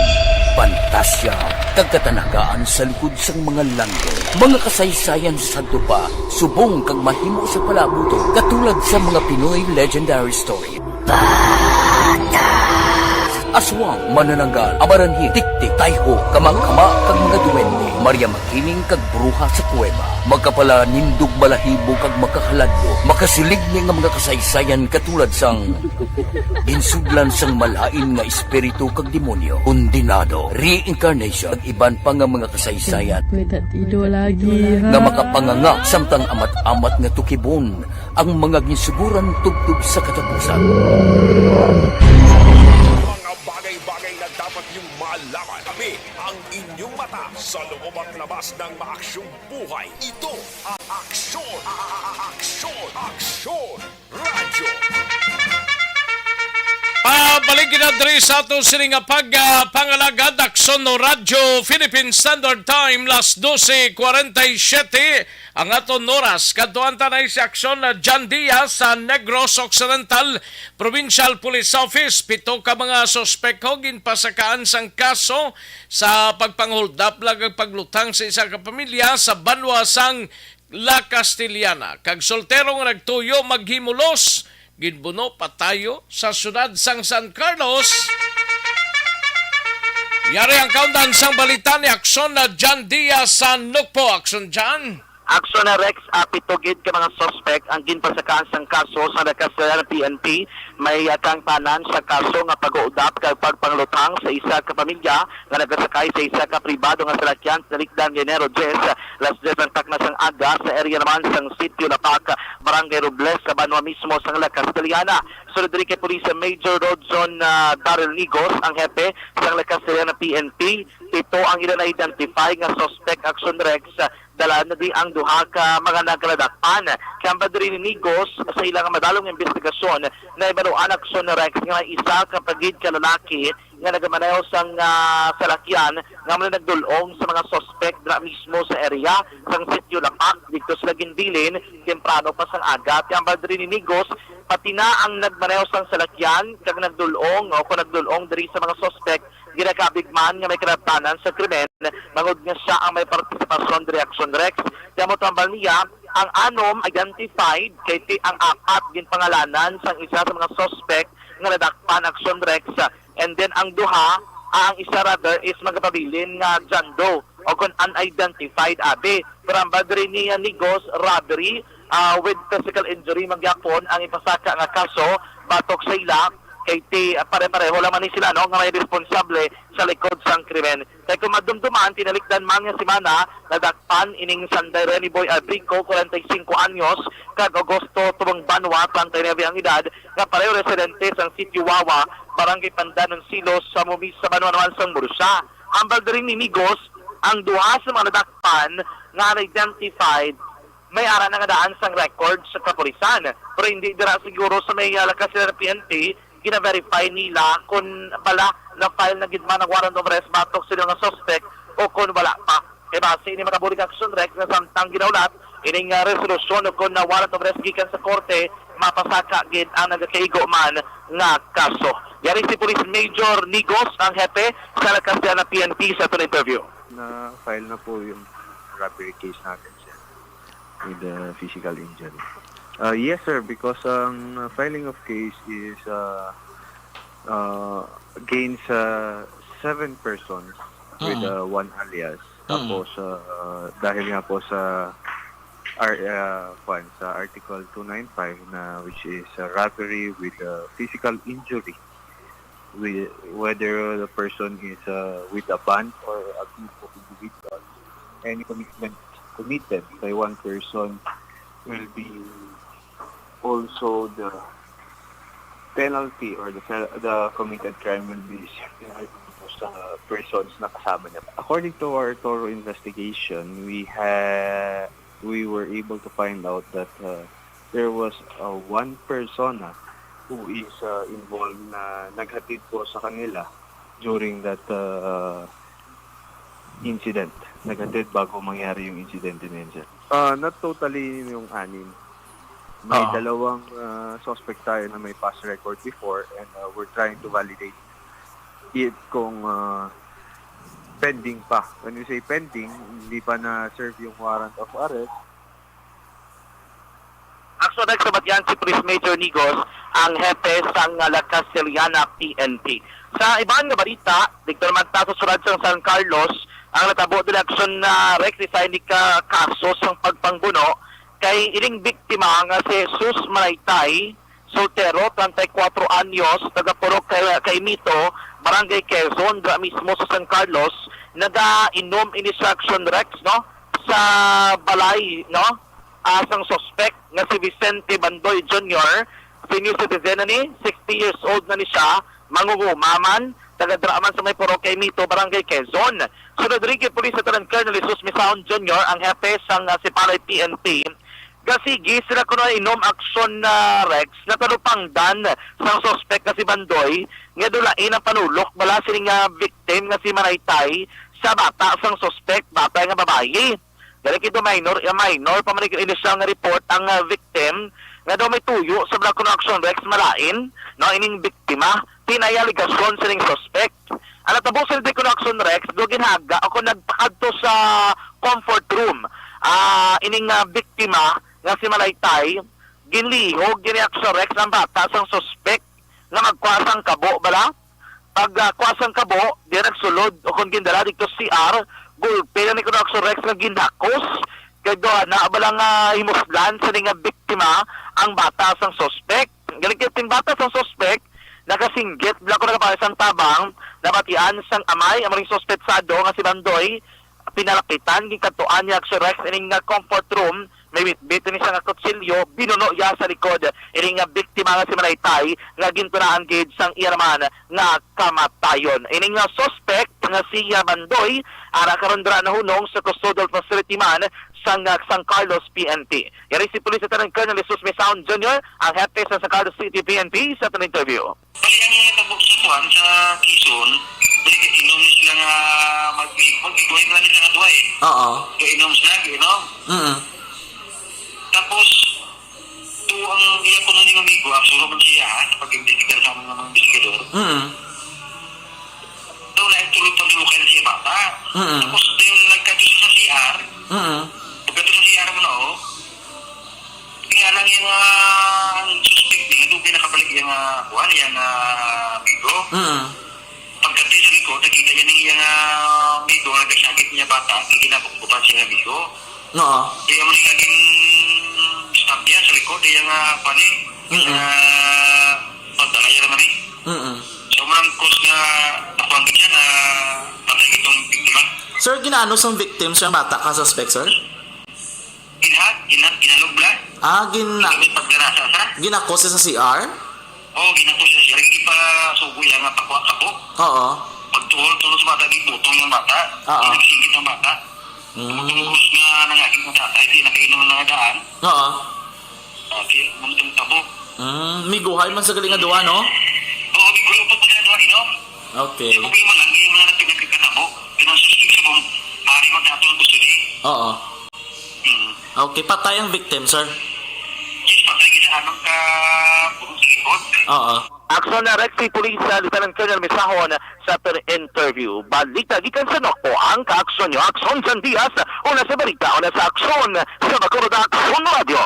pantasya, kagkatanagaan sa likod sang mga langit. Mga kasaysayan sa santo pa, subong kag mahimo sa palabuto, katulad sa mga Pinoy legendary story. Aswang, manananggal, amaranhi, tiktik, tayho, kamang-kama, kag mga duwende, Maria Makining kag bruha sa kuweba, magkapala nindog balahibo kag makahaladlo, makasilig ni nga mga kasaysayan katulad sang insudlan sang malain nga espiritu kag demonyo, undinado, reincarnation, kag iban pa nga mga kasaysayan nga makapanganga samtang amat-amat nga tukibon ang mga ginsuguran tugtog sa katapusan. Bagay-bagay na dapat niyong malaman. Kami ang inyong mata sa loob at labas ng maaksyong buhay. Ito ang Aksyon! Aksyon Radyo! Balik na diri sa ato sining pangalagad Aksyon no Radyo Philippine Standard Time las 12:47 ang aton oras kadtuan tanay si Aksyon na John Diaz sa Negros Occidental Provincial Police Office. 7 ka mga suspekto ginpasakaan sang kaso sa pagpanghold up lag paglutang sa isa ka pamilya sa banwa sang La Castellana. Kag soltero nga nagtuyo maghimulos ginbuno patayo sa syudad sang San Carlos. Yari ang kaundan sang balita ni Aksyon na John Diaz sa Nukpo. Aksyon John. Aksyon na Rex, pitugid ka mga suspect ang ginpasakaan sang kaso sa Castellana PNP. May kang tanan sa kaso nga pag-uudap kag pagpanglutang sa isa ka pamilya nga nagasakay sa isa ka pribado nga salakyan sa Likdan Enero 10, las 10 ng takna sang aga sa area naman sang Sitio Lapak, Barangay Robles sa banwa mismo sang La Castellana. Sunod rin kay Police Major Rodzon Daryl Nigos, ang hepe sang La Castellana PNP. Ito ang ina-identify nga suspect. Aksyon Rex, dala na di ang duha ka mga nagkaladakpan. Kamba diri ni Nigos sa ilang madalong investigasyon na ibaruan Aksyon Rex nga isa ka pagid ka lalaki nga nagamaneho sang salakyan nga mga nagdulong sa mga suspect na mismo sa area sang Sitio Lapak dito sa Ginbilin temprano pa sang aga. Kamba diri ni Nigos pati na ang nagmaneho sang salakyan kag nagdulong o kung nagdulong diri sa mga suspect ginakabigman nga may karaptanan sa krimen, mangod nga siya ang may partisipasyon sa Aksyon Rex. Kaya mo tambal niya, ang anom identified kay ang apat ginpangalanan sang isa sa mga suspect nga nadakpan Aksyon Rex, and then ang duha, ang isa rather is magpabilin nga John Doe o kung unidentified abi. Pero ang badri niya Nigos, robbery with physical injury magyapon ang ipasaka nga kaso batok sa ila kay pare-pareho laman ni sila nga may responsable sa likod sang krimen. Kaya kung madumdumaan, tinalikdan man nga si Mana, nadakpan ining Sanday Reni Boy Abrico, 45 anyos, kag Agosto tubong Banwa, 39 ang edad, nga pareho residente sang Sitio Wawa, Barangay Pandanon Silos, sa Mumis sa Banwa naman sang Bursa. Ambal rin ni Migos, ang duha sa mga nadakpan nga identified may ara na nga daan sang record sa kapulisan. Pero hindi dira siguro sa may lakas ng PNP, gina-verify nila kung bala na file na gidman ng warrant of arrest batok sila nga suspect o kung wala pa. E base ini makabulig Aksyon Rex na samtang ginaulat ining resolusyon o kung na warrant of arrest gikan sa korte mapasaka gid ang nagakaigo man nga kaso. Yari si Police Major Nigos, ang hepe sa La Castellana PNP sa tunay interview. Na file na po yung robbery case natin siya with the physical injury. Yes sir, because ang filing of case is against 7 persons with one alias. Tapos dahil nga po sa Article 295 na which is robbery with physical injury, whether the person is with a band or a group of individuals, any commitment committed by one person will be also the penalty or the committed crime will be similar to sa persons na kasama niya. According to our thorough investigation, we were able to find out that there was one person who is involved na naghatid po sa kanila during that incident. Naghatid bago mangyari yung incident na yun, sir. Not totally yung 6. May dalawang suspect tayo na may past record before and we're trying to validate it kung pending pa. When we say pending, hindi pa na-serve yung warrant of arrest. Action next sa Batian si Police Major Nigos, ang hepe sang La Castellana PNP. Sa ibang nga balita, dito naman tayo sa Surad sang San Carlos, ang natabo din aksyon na rectify ni kaso sang pagpangbuno kay ining biktima nga si Jesus Malaytay, soltero, 34 anyos, taga-Purok kay Mito, Barangay Quezon, dra mismo sa San Carlos, nag-inom instruction Rex, no? Sa balay, no? Asang suspect nga si Vicente Bandoy Jr., senior citizen na ni, 60 years old na ni siya, mangungumaman, taga-draman sa may Purok kay Mito, Barangay Quezon. Sunod rin kay Police Lieutenant Colonel Jesus Misaon Jr., ang hepe sang Sipalay PNP, gasigi sila kuno inom aksyon na Rex na talupangdan sang suspect na si Bandoy nga dulain ang panulok bala sining victim nga si Manaytay sa bata sang suspect, bata nga babayi. Dali kito minor pa man initial nga report ang victim nga daw may tuyo sa black action Rex malain no ining biktima tinaya ligasyon sining suspect. Ang natabo sa action Rex do ginhaga ako nagpakadto sa comfort room. Ining biktima nga si Malaytay, ginlihog, giniaksyon Rex ng bata sang suspect na magkwasang kabo, bala? Pag kwasang kabo, di nagsulod o kung gindala dito CR, gulpe na ni Action Rex na gindakos, kaya doon na balang himuslan sa nga biktima ang bata sang suspect. Galing bata sang suspect, nakasinggit, bala ko nagapasang tabang, nabatian sang amay, ang maring suspetsado nga si Bandoy, pinalapitan, gikatuan niya Action Rex ining comfort room, may bitbit ni siya nga kutsilyo, binuno ya sa likod, ining biktima nga si Manaytay, nga gintunaan gid sang iyaraman nga kamatayon. Ining suspect nga si Bandoy, ara karondra na hunong sa custodial facility man sang San Carlos PNP. Yari si Police Lieutenant Colonel Jesus Misaon Jr., ang hepe sa San Carlos City PNP sa interview. Bali ang natabok sa kuwan sa Quezon, balik inom sila nga mag-iguay nga nila nga duwa eh. Oo. Inom sila, inom. Tapos, ito ang iyak ko na ng amigo, ang suro man siya, pag-investigar sa mga investigador. Daw na ituloy pag-lukay na siya bata. Tapos, ito yung nagkato sa CR. Pagkato sa CR mo na, kaya lang yung suspect niya, doon pinakabalik yung kuhan, yung amigo. Pagkato sa likod, nakita niya yung amigo, nagkasakit niya bata, ginapagpupan siya amigo. Kaya mo naging stab niya sa likod, yung pani, pagdala niya naman eh. So, marang cause na nakuhangin siya na patay itong biktima. Sir, ginaano sang victim siya bata ka suspect, sir? Ginalubla. Ginako siya sa CR? Oo, ginako siya sa CR. Hindi pa sugo yan nga pakwa-kapo. Oo. Pagtuhol sa bata, gibutong yung bata. Nagsingit ng bata. Pagtungkos nga nangaking ng tatay, di nakainom ng daan. Oo. Okay, mamutong tabo. Miguhay man sa galing nga duwa, no? Oo, miguhay pa sa duwa, inom. Okay. Yung mo lang, hindi mo lang pinagkakatabo. Pinasuspik sa buong hari magkatulong gusto niya. Oo. Okay, patay ang victim, sir. Yes, patay ginahanap ka puro sa likod. Oo. Aksyon na Rex si Police Lieutenant Colonel Misahon sa interview. Balita gikan sa Nokpo ang kaaksyon nyo. Aksyon San Diaz, una sa balita, una sa aksyon sa Bacolod Aksyon Radio.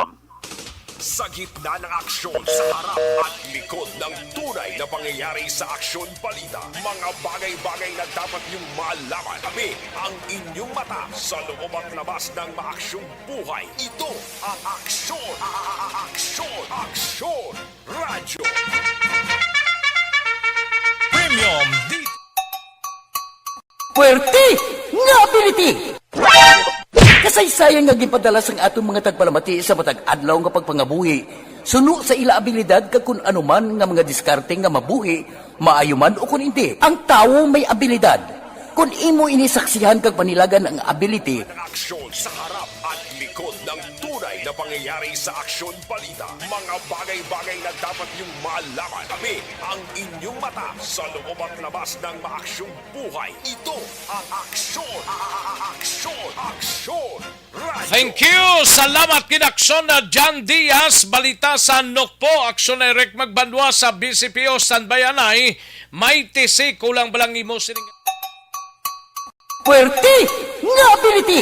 Sa gitna ng aksyon sa harap at likod ng tunay na pangyayari sa aksyon balita, mga bagay-bagay na dapat niyong malaman. Kami ang inyong mata sa loob at labas ng maaksyong buhay. Ito ang aksyon, aksyon radyo. Premium Puerte nga ability! Kasaysayan nga gipadala sang atong mga tagpalamati sa matag adlaw nga pagpangabuhi. Suno sa ila abilidad kag kun anuman nga mga diskarte nga mabuhi, maayo man o kun hindi. Ang tawo may abilidad. Kung imo inisaksihan kag panilagan ang ability, Aksyon sa harap at likod ng tunay na pangyayari sa Aksyon Balita. Mga bagay-bagay na dapat niyong malaman. Kami ang inyong mata sa loob at labas ng maaksyong buhay. Ito ang Aksyon! Aksyon! Aksyon! Radyo! Thank you! Salamat kinaksyon na John Diaz, balita sa Nokpo, aksyon na Eric Magbanwa sa BCPO Sanbayanay, may tisi kulang balang imo sining... puwerte nga ability.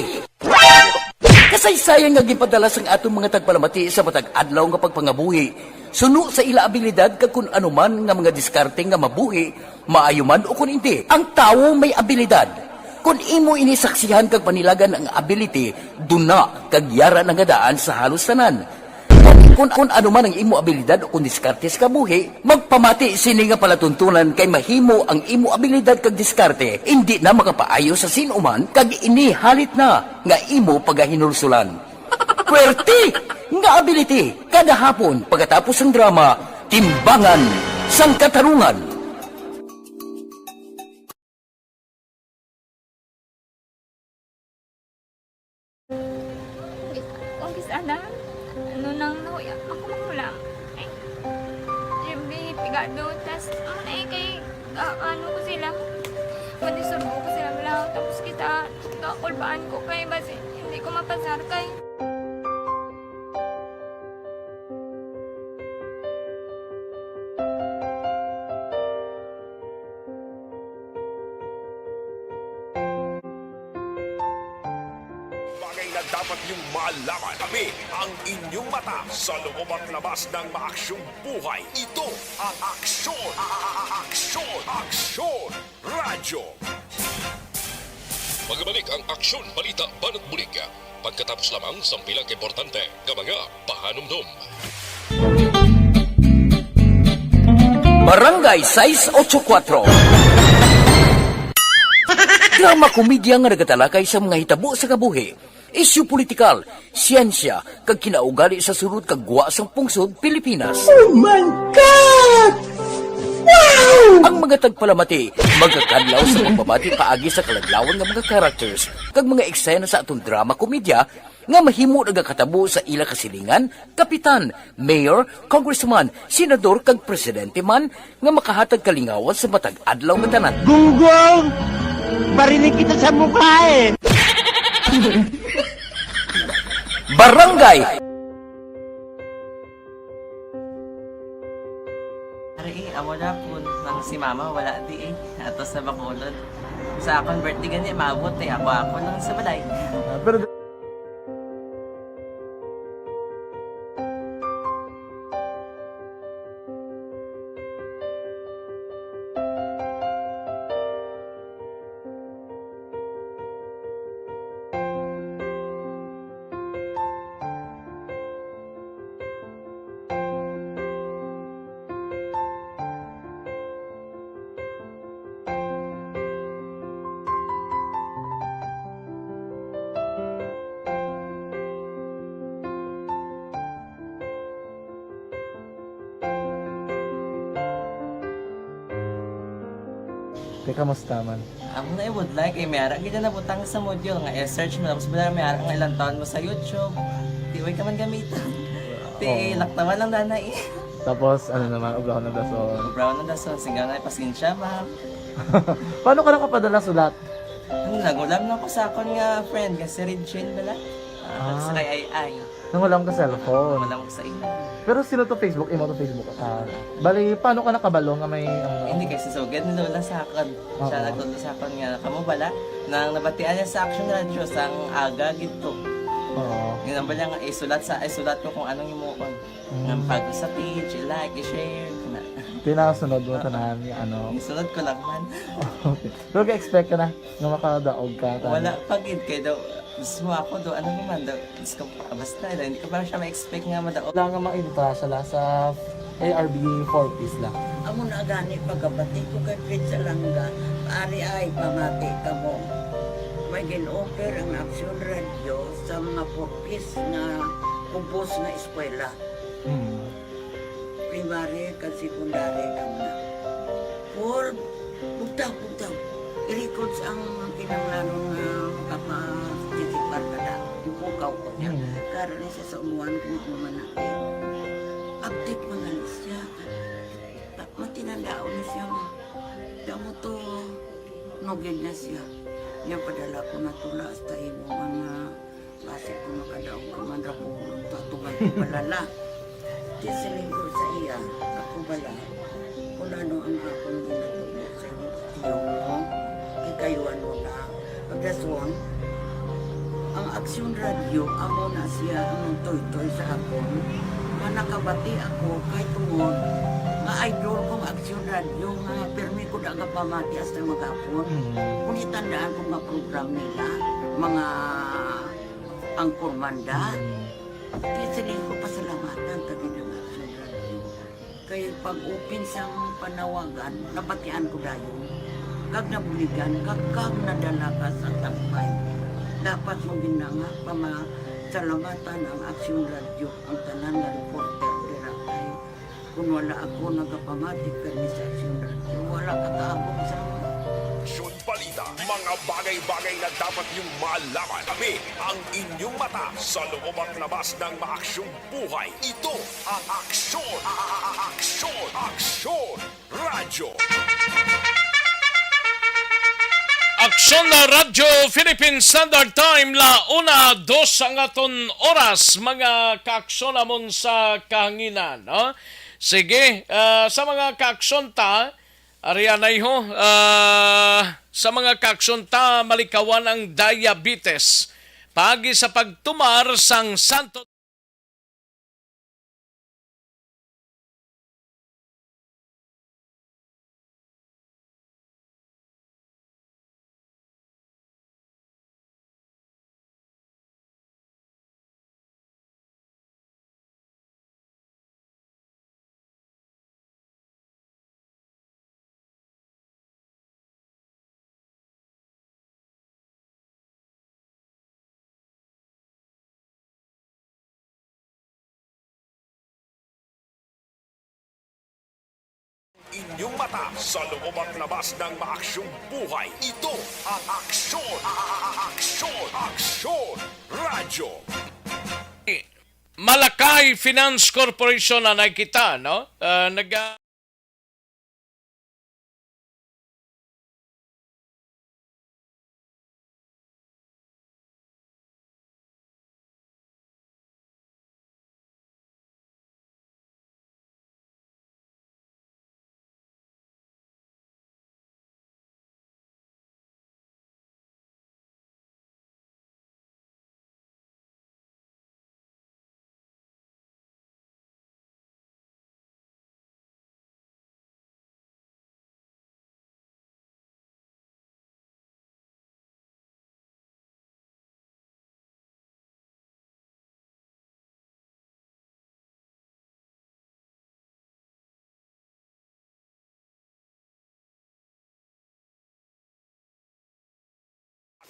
Kasaysayan nga gipadala sang atong mga tagpalamati sa matag adlaw nga pagpangabuhi. Suno sa ila abilidad kag kun anuman nga mga diskarte nga mabuhi, maayo man o kun hindi. Ang tawo may abilidad. Kung imo inisaksihan kag panilagan ang ability, duna kag yara nga daan sa halos tanan. Kung ano man ang imo abilidad o kung diskarte sa kabuhi, magpamati sini nga palatuntunan kay mahimo ang imo abilidad kag diskarte, hindi na makapaayo sa sinuman kag inihalit na nga imo pagahinulsulan. Puwerte nga ability, kada hapon pagkatapos ng drama, Timbangan sang Katarungan. Sana, ano nang nahuya, ako makulang. Ay, siyempre, pigado, tas, kay, ano ko sila, madisurbo ko sila lang, tapos kita, kakulbaan ko kay, basi, hindi ko mapasar kay. Dapat niyong malaman. Kami ang inyong mata sa loob at labas ng maaksyong buhay. Ito ang Aksyon! Aksyon! Aksyon! Radyo! Magbalik ang Aksyon Balita Banat Bulig. Pagkatapos lamang sa pilang importante ng mga pahanumdum. Barangay 684. Drama komedya nga nagatalakay sa mga hitabo sa kabuhi. Isyu politikal, siyensya, kag kinaugali sa surut kag guwa sang pungsod Pilipinas. Oh my God! Wow! Ang mga tagpalamati, magkakadlaw sa pagbabati paagi sa kaladlawan ng mga characters kag mga eksena sa atong drama komedya nga mahimo nagakatabo sa ila kasilingan, kapitan, mayor, congressman, senador kag presidente man nga makahatag kalingawan sa matag adlaw nga tanan. Gunggong! Barinig kita sa mukha eh! Barangay! Ari, amo na po, nang si mama wala di eh. Atos na bakulod. Sa akong birthday ganyan, maabot eh. Ako lang sa balay. Pero kamusta man? Ako na would like, eh, mayara ganyan na butang sa module nga i-search mo tapos bala mayara nga ilang taon mo sa YouTube. Di ka man gamitan. Di laktaman lang nanay. Tapos ano naman, ubraw ng dason. Ubraw ng dason, sigaw na ipasinsya ma'am. Paano ka nakapadala sulat? Nagulam na ako sa akon nga friend, kasi Regine bala. Sa kay ay. Nangulam ka cellphone. Nangulam ko sa ina. Pero sino to Facebook? Imo to Facebook. Bali, paano ka nakabalo nga may... Hindi kasi so, ganun lola sa akin. Siya nagtulo sa akin nga, kamo bala, nang nabatian niya sa Action Radio sang aga gito. Oo. Yun ang bala nga, isulat ko kung anong imuon. Ng pag sa page, i-like, i-share. Pinasunod mo tanan yung ano. Isunod ko lang man. Okay. Pero ka-expect ka na nga makadaog ka. Wala, pag-id kayo daw. Gusto mo ako daw, ano naman daw, gusto ko, basta hindi ko parang siya ma-expect nga madaog. Wala nga ma-invita siya sa ARB 4 piece lang. Amo na gani pagkabati ko kay Pizza Langga, ari ay pamati ka mo. may gin-offer ang Action Radio sa mga purpose na compose na eskwela. Primary kag secondary kang na. For bugtaw. I-records ang kinanglanon na makapasitikbar ka na. Yung pukaw ko niya. Karoon siya sa umuan kung mamanakit. Update mga siya. Matinandao na siya. Damo to, nugid na siya. Yung padala ko na tula hasta imo mga base ko makadaong kamandrakulong tatugan ko balala. Di silinggo sa iya, ako bala. Kung ano ang akong ginatulo sa iyo mo, kikayuan mo na. Pagdaswan, ang Action Radio, amo na siya ang toy-toy sa akon. Manakabati ako kay tungod nga idol kong Action Radio nga permi ko na nga pamati hasta magapon. Kung itandaan ko nga program nila, mga angkor manda, kaya sabihin ko pasalamatan kagi ng Action Radio. Kaya pag-open sa panawagan, nabatian ko dayon. Kag nabuligan, kag nadala ka sa tampay. Dapat mo ginanga pamasalamatan ang Action Radio, ang tanan nga reporter dira kay kung wala ako nagapamatik kami sa Action Radio, wala kakaabot sa Aksyon Balita, mga bagay-bagay na dapat niyong malaman. Kami ang inyong mata sa loob at labas ng maaksyong buhay. Ito ang Aksyon! Aksyon Radyo! Aksyon na Radyo Philippine Standard Time la 1:02 ang aton oras mga kaaksyon namon sa kahanginan. No? Sige, sa mga kaaksyon ta, arianay ho, sa mga kaaksyon ta malikawan ang diabetes. Pagi sa pagtumar sang Santo Inyong mata sa loob at labas ng maaksyong buhay. Ito ang Aksyon! Aksyon Radyo! Malakay Finance Corporation na nakita, no?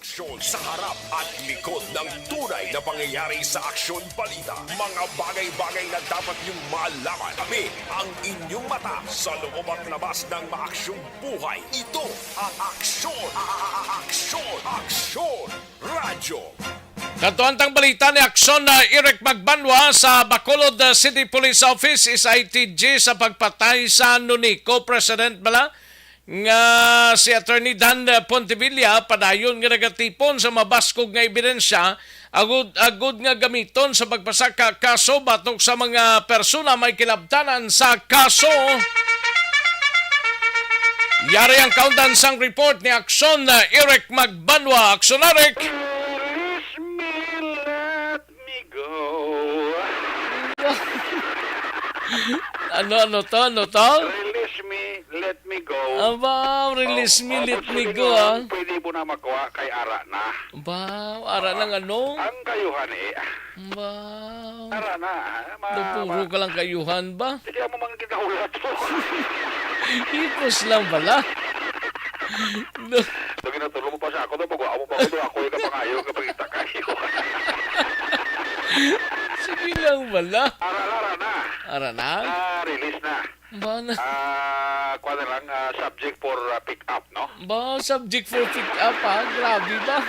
Aksyon sa harap at likod ng tunay na pangyayari sa Aksyon Balita. Mga bagay-bagay na dapat niyong malaman. Kami ang inyong mata sa loob at labas ng maaksyong buhay. Ito ang Aksyon! Aksyon Radyo! Katuantang balita ni Aksyon na Eric Magbanwa sa Bacolod City Police Office is ITG sa pagpatay sa Nunico President bala nga si Attorney Dan Pontevilla padayon nga nagatipon sa mabaskog nga ebidensya agud nga gamiton sa pagpasaka kaso batok sa mga persona may kilabtanan sa kaso. Yari ang countdown sang report ni Aksyon na Eric Magbanwa. Aksyon Eric! Ano to? Release me, let me go. Aba, release me, let me go, ah. Pwede mo na makuha kay Ara na. Aba, Ara ng ano? Ang kayuhan Aba. Ara na. Puro ka lang kayuhan ba? Sige mo mga kinahulat po. Ipos lang pala. Lagi natulong mo pa sa ako, magawa mo pa ako yung kapangayo, kapagita kayo. Sige lang wala. Ara na. Ara na? Release na. Ba na? Kuha na lang, subject for pick up, no? Ba, subject for pick up ha? Grabe ba?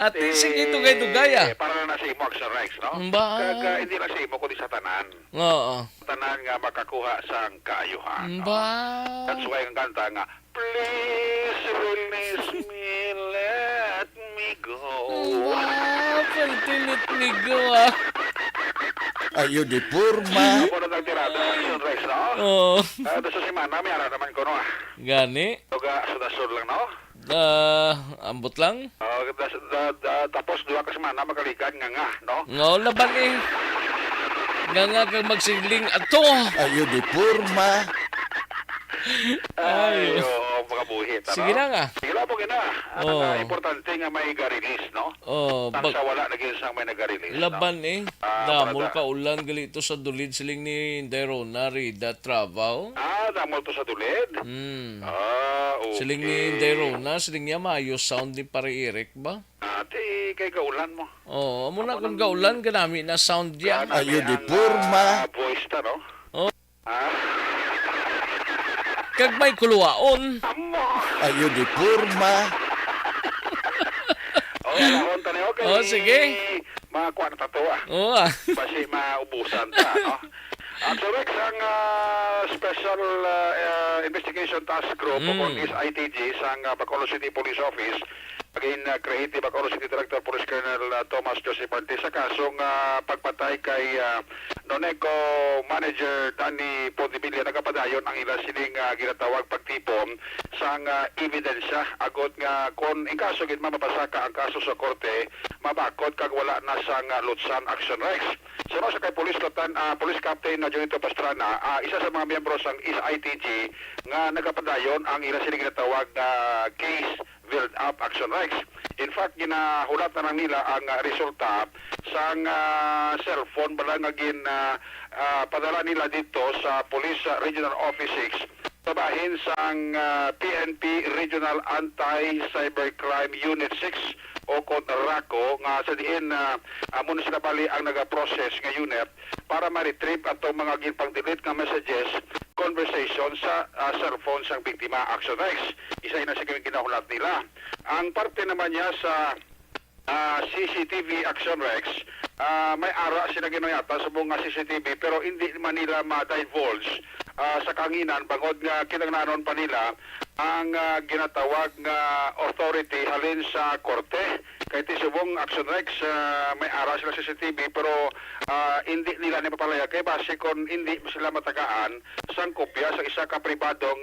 At sige ito kayo gaya. Para na sa imo, Action Rex, no? Ba? Hindi lang sa imo, kundi sa tanan. Oo. Tanan nga makakuha sa kaayuhan. Ba? That's why ang kanta nga, please release me, let me go. Ba, let me go ah. Ayo di purma. Ako na nagtirada, Action Rex, no? Oo. Sa simana, may ara naman ko, no? Gani? Tuga, sudasod lang, no? Ambot lang? Tapos dua ka semana makalikan nga, no? Nga, laban eh. Nga kang magsigling ato. Ayo di purma. Ay, mga buhit, ano? Sige na nga. Sige lang po gina. Ang importante nga may ga-release, no? Ang sa wala, naging isang may nag-release, laban no? eh. Damol ka ulan galito sa dulid siling ni Dairona Rida Travaw. Damol to sa dulid? Okay. Siling ni Dairona, siling niya maayos sound ni Pare Eric ba? Ate, kay kaulan mo. Amo na kung kaulan, ganami na sound yan. Ayo di purma. Voice ta, no? Kag may kuluwaon. Ayo di purma. Sige. Makakuha na tato, Oo Basi maubusan ta, no? So Rex, ang Special Investigation Task Group o is ITG sa Bacolod City Police Office again creative Bacolod City Director Police Colonel Thomas Joseph Marti sa kasong pagpatay kay Noneco Manager Danny Pontibilia nagapadayon ang ilang sining ginatawag pagtipon sa ebidensya agot nga kung in kaso gid mapasaka ang kaso sa korte mabakod kag wala na sang Lutsan Action Rex. So sa kay Police Captain na Junito Pastrana, isa sa mga miyembro sang ITG nga nagapadayon ang ilang sining ginatawag na case build up Action Rex. In fact, ginahulat na lang nila ang resulta sa cellphone bala nga padala nila dito sa Police Regional Office 6 sabahin sa PNP Regional Anti-Cybercrime Unit 6 o kung RACO nga sa diin muna sila bali ang nag-process nga unit para ma-retrieve atong mga ginpang-delete nga messages conversation sa cellphone sang biktima Action Rex. Isa na sa ginahulat nila. Ang parte naman niya sa CCTV Action Rex, may ara sila ginayata sa mga CCTV pero hindi man nila ma-divulge sa kanginan bangod nga kinangnanon pa nila ang ginatawag nga authority halin sa korte. Kay tisubong Action Rex, may ara sila CCTV pero hindi nila ni papalaya kay base kon hindi sila matagaan sang kopya sa isa ka pribadong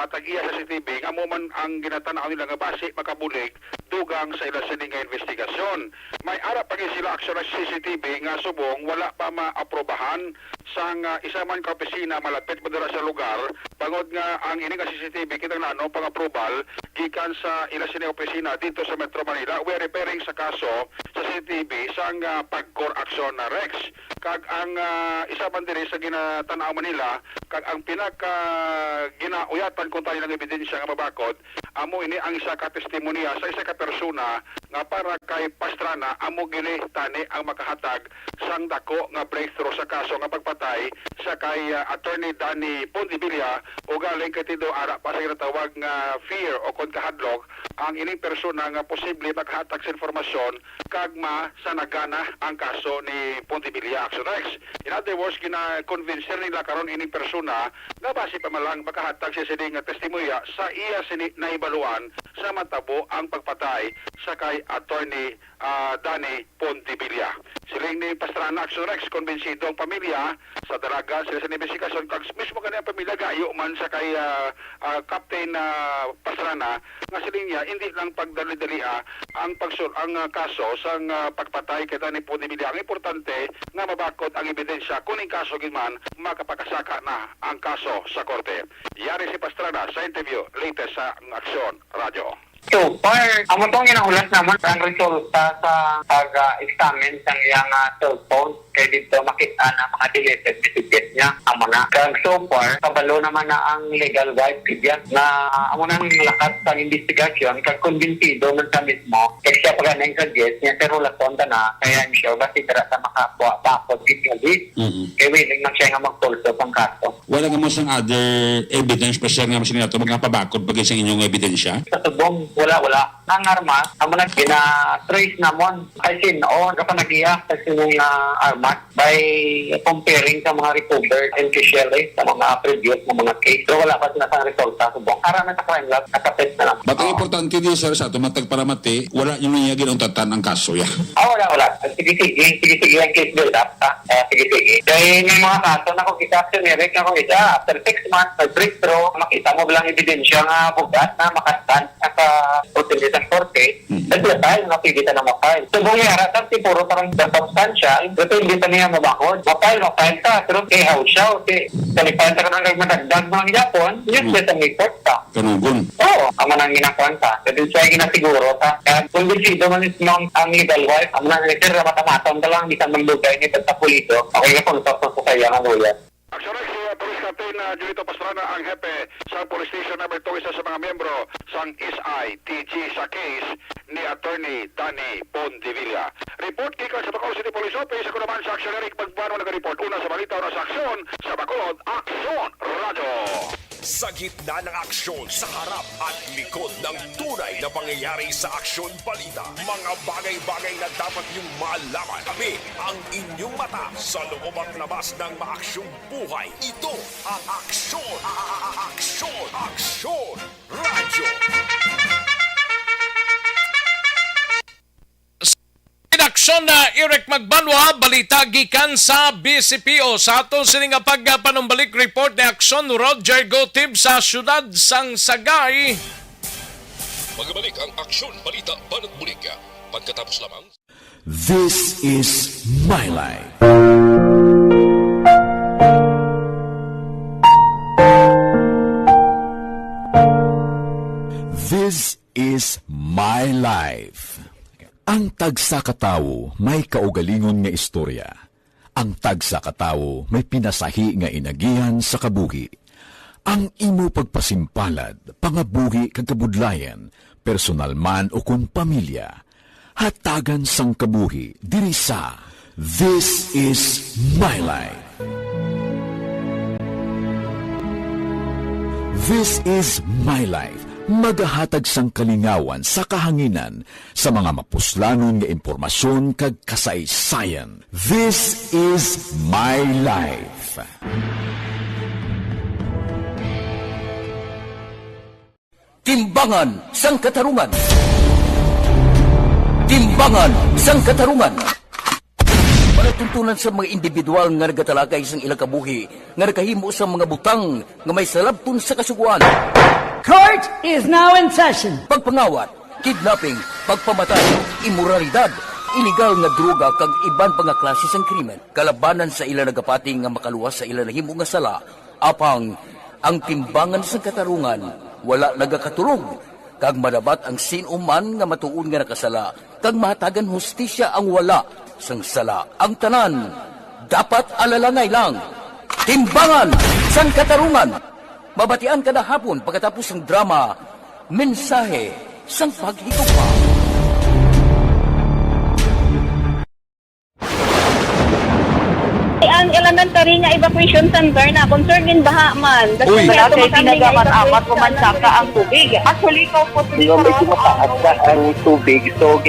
tag-iya sa CCTV nga mo man ang ginatanaw nila nga base makabulig dugang sa ilang sining nga investigasyon. May ara pa sila Action Rex CCTV nga subong wala pa maaprobahan sang isa man ka opisina malapit madala sa lugar bangod nga ang ini nga CCTV kitang nano pang-approval gikan sa ilang sining opisina dito sa Metro Manila. We are referring sa kaso sa CCTV sang pag-core action na Rex. Kag ang isa man diri sa ginatanaw Manila kag ang pinaka ginauyatan kung tayo ng ebidensya nga mabakod amo ini ang isa ka testimonya sa isa ka persona nga para kay Pastrana amo gini tani ang makahatag sang dako nga breakthrough sa kaso nga pagpatay sa kay Attorney Danny Pontibilia o galing kay tido ara pa sa ginatawag nga fear o kon kahadlok ang ining persona nga posible makahatag sa informasyon kag sa nagana ang kaso ni Pontibilia Action Rex. In other words, kina-convince nila karon ining persona nga base pa malang makahatag siya sining testimonya sa iya sini naibaluan sa matabo ang pagpatay sa kay Attorney Danny Pontibilia. Siling ni Pastrana Action Rex, konbensido ang pamilya sa dalaga sila sa investigasyon kag mismo kanang pamilya gayo man sa kay Captain Pastrana nga siling niya hindi lang pagdali-dalia ang kaso sa pagpatay kay Danny Pontibilia. Ang importante nga mabakod ang ebidensya kung ang kaso man makapakasaka na ang kaso sa korte. Yari si Pastrana sa interview latest sa Aksyon Radio. So far, ang matong ginahulat naman ang resulta sa pag-examine sa iyang cellphone kaya dito makita na mga deleted messages niya. Amo na. Kaya so far, kabalo naman na ang legal wife niya na amo nang lakas sa investigasyon kag kumbinsido man sa mismo kaya siya pag-anay sa guest niya pero lason na kaya I'm sure basi tira sa makabuha bakod kitali. Kaya willing na siya nga mag-solve ang kaso. Wala nga mo sang other evidence pa siya nga mo siya magpabakod pag isang inyong ebidensya? Sa tubong, wala. Nang armas, amo na gina-trace namon kasi noon kapag nag-iyak kasi nung armas by comparing sa mga recovered NPCLA sa mga previous na mga case. So wala pa sinasang resulta sa tubong. Para na sa crime lab, nakapit na lang. But ang importante din sir sa tumatag para mati, wala yung nangyagin ang tatan ang kaso ya. Wala. Sige ang case build up ta. Sige. Kaya may mga kaso na kung kita generic na kung kita after 6 months nag-breakthrough, makita mo bilang ebidensya nga bugat na makastan sa protein sa korte, dahil tayo napilitan na mapile. So, kung yaratan, puro parang substantial, ito hindi pa niya mabakod. Mapile ka, pero kaya siya, kalipan ka ng madagdag mga Japon, yun siya sa report ka. Kanugon? Oo, ang manang ginakuan ka. Dahil siya ginasiguro ka. Kaya kung decido man ang legal wife, ang manang sir, matamatang ka lang, di ka manlugay ni Pagtapulido, okay ka kung tapos sa kaya ng lawyer. Aksyonan si Police Captain Julito Pastrana ang hepe sa Police Station number 2 isa sa mga miyembro sang SITG sa case ni Attorney Danny Pondevilla. Report kika sa Bacolod City Police Office ako naman sa Aksyon Eric Pagbano nag-report una sa balita una sa aksyon sa Bacolod Aksyon Radio. Sa gitna ng aksyon, sa harap at likod ng tunay na pangyayari sa aksyon balita, mga bagay-bagay na dapat niyong malaman. Kami ang inyong mata sa loob at labas ng maaksyong buhay. Ito ang Aksyon! Aksyon Radio! Aksyon na Eric Magbanwa, balita gikan sa BCPO. Sa atong sining pagpanumbalik report ni Aksyon Roger Gotib sa syudad sang Sagay. Magbalik ang Aksyon Balita Banat Bulig. Pagkatapos lamang. This is my life. This is my life. Ang tagsa katawo may kaugalingon nga istorya. Ang tagsa katawo may pinasahi nga inagihan sa kabuhi. Ang imo pagpasimpalad, pangabuhi kag kabudlayan, personal man o kun pamilya, hatagan sang kabuhi diri sa This is my life. This is my life. Magahatag sang kalingawan sa kahanginan sa mga mapuslanon nga impormasyon kag kasaysayan. This is my life. Timbangan sang katarungan. Timbangan sang katarungan. Panatuntunan sa mga individual nga nagatalakay sang ilang kabuhi nga nakahimo sa mga butang nga may salabton sa kasuguan. Court is now in session. Pagpangawat, kidnapping, pagpamatay, imoralidad, illegal nga droga kag iban pa nga klase sang krimen. Kalabanan sa ilang nagapating nga makaluwas sa ilang nahimo nga sala, apang ang timbangan sa katarungan wala nagakatulog. Kag madabat ang sinuman nga matuon nga nakasala, kag mahatagan hustisya ang wala sang sala. Ang tanan dapat alalangay lang. Timbangan sang katarungan. Mabatian kada hapon pagkatapos ng drama, mensahe sang paghigugma. Ang elementary nga evacuation center na concern din baha man. Uy, kasi pinagaman-amat kumansaka ang tubig. Actually, ikaw po medyo mataas na ang tubig. So,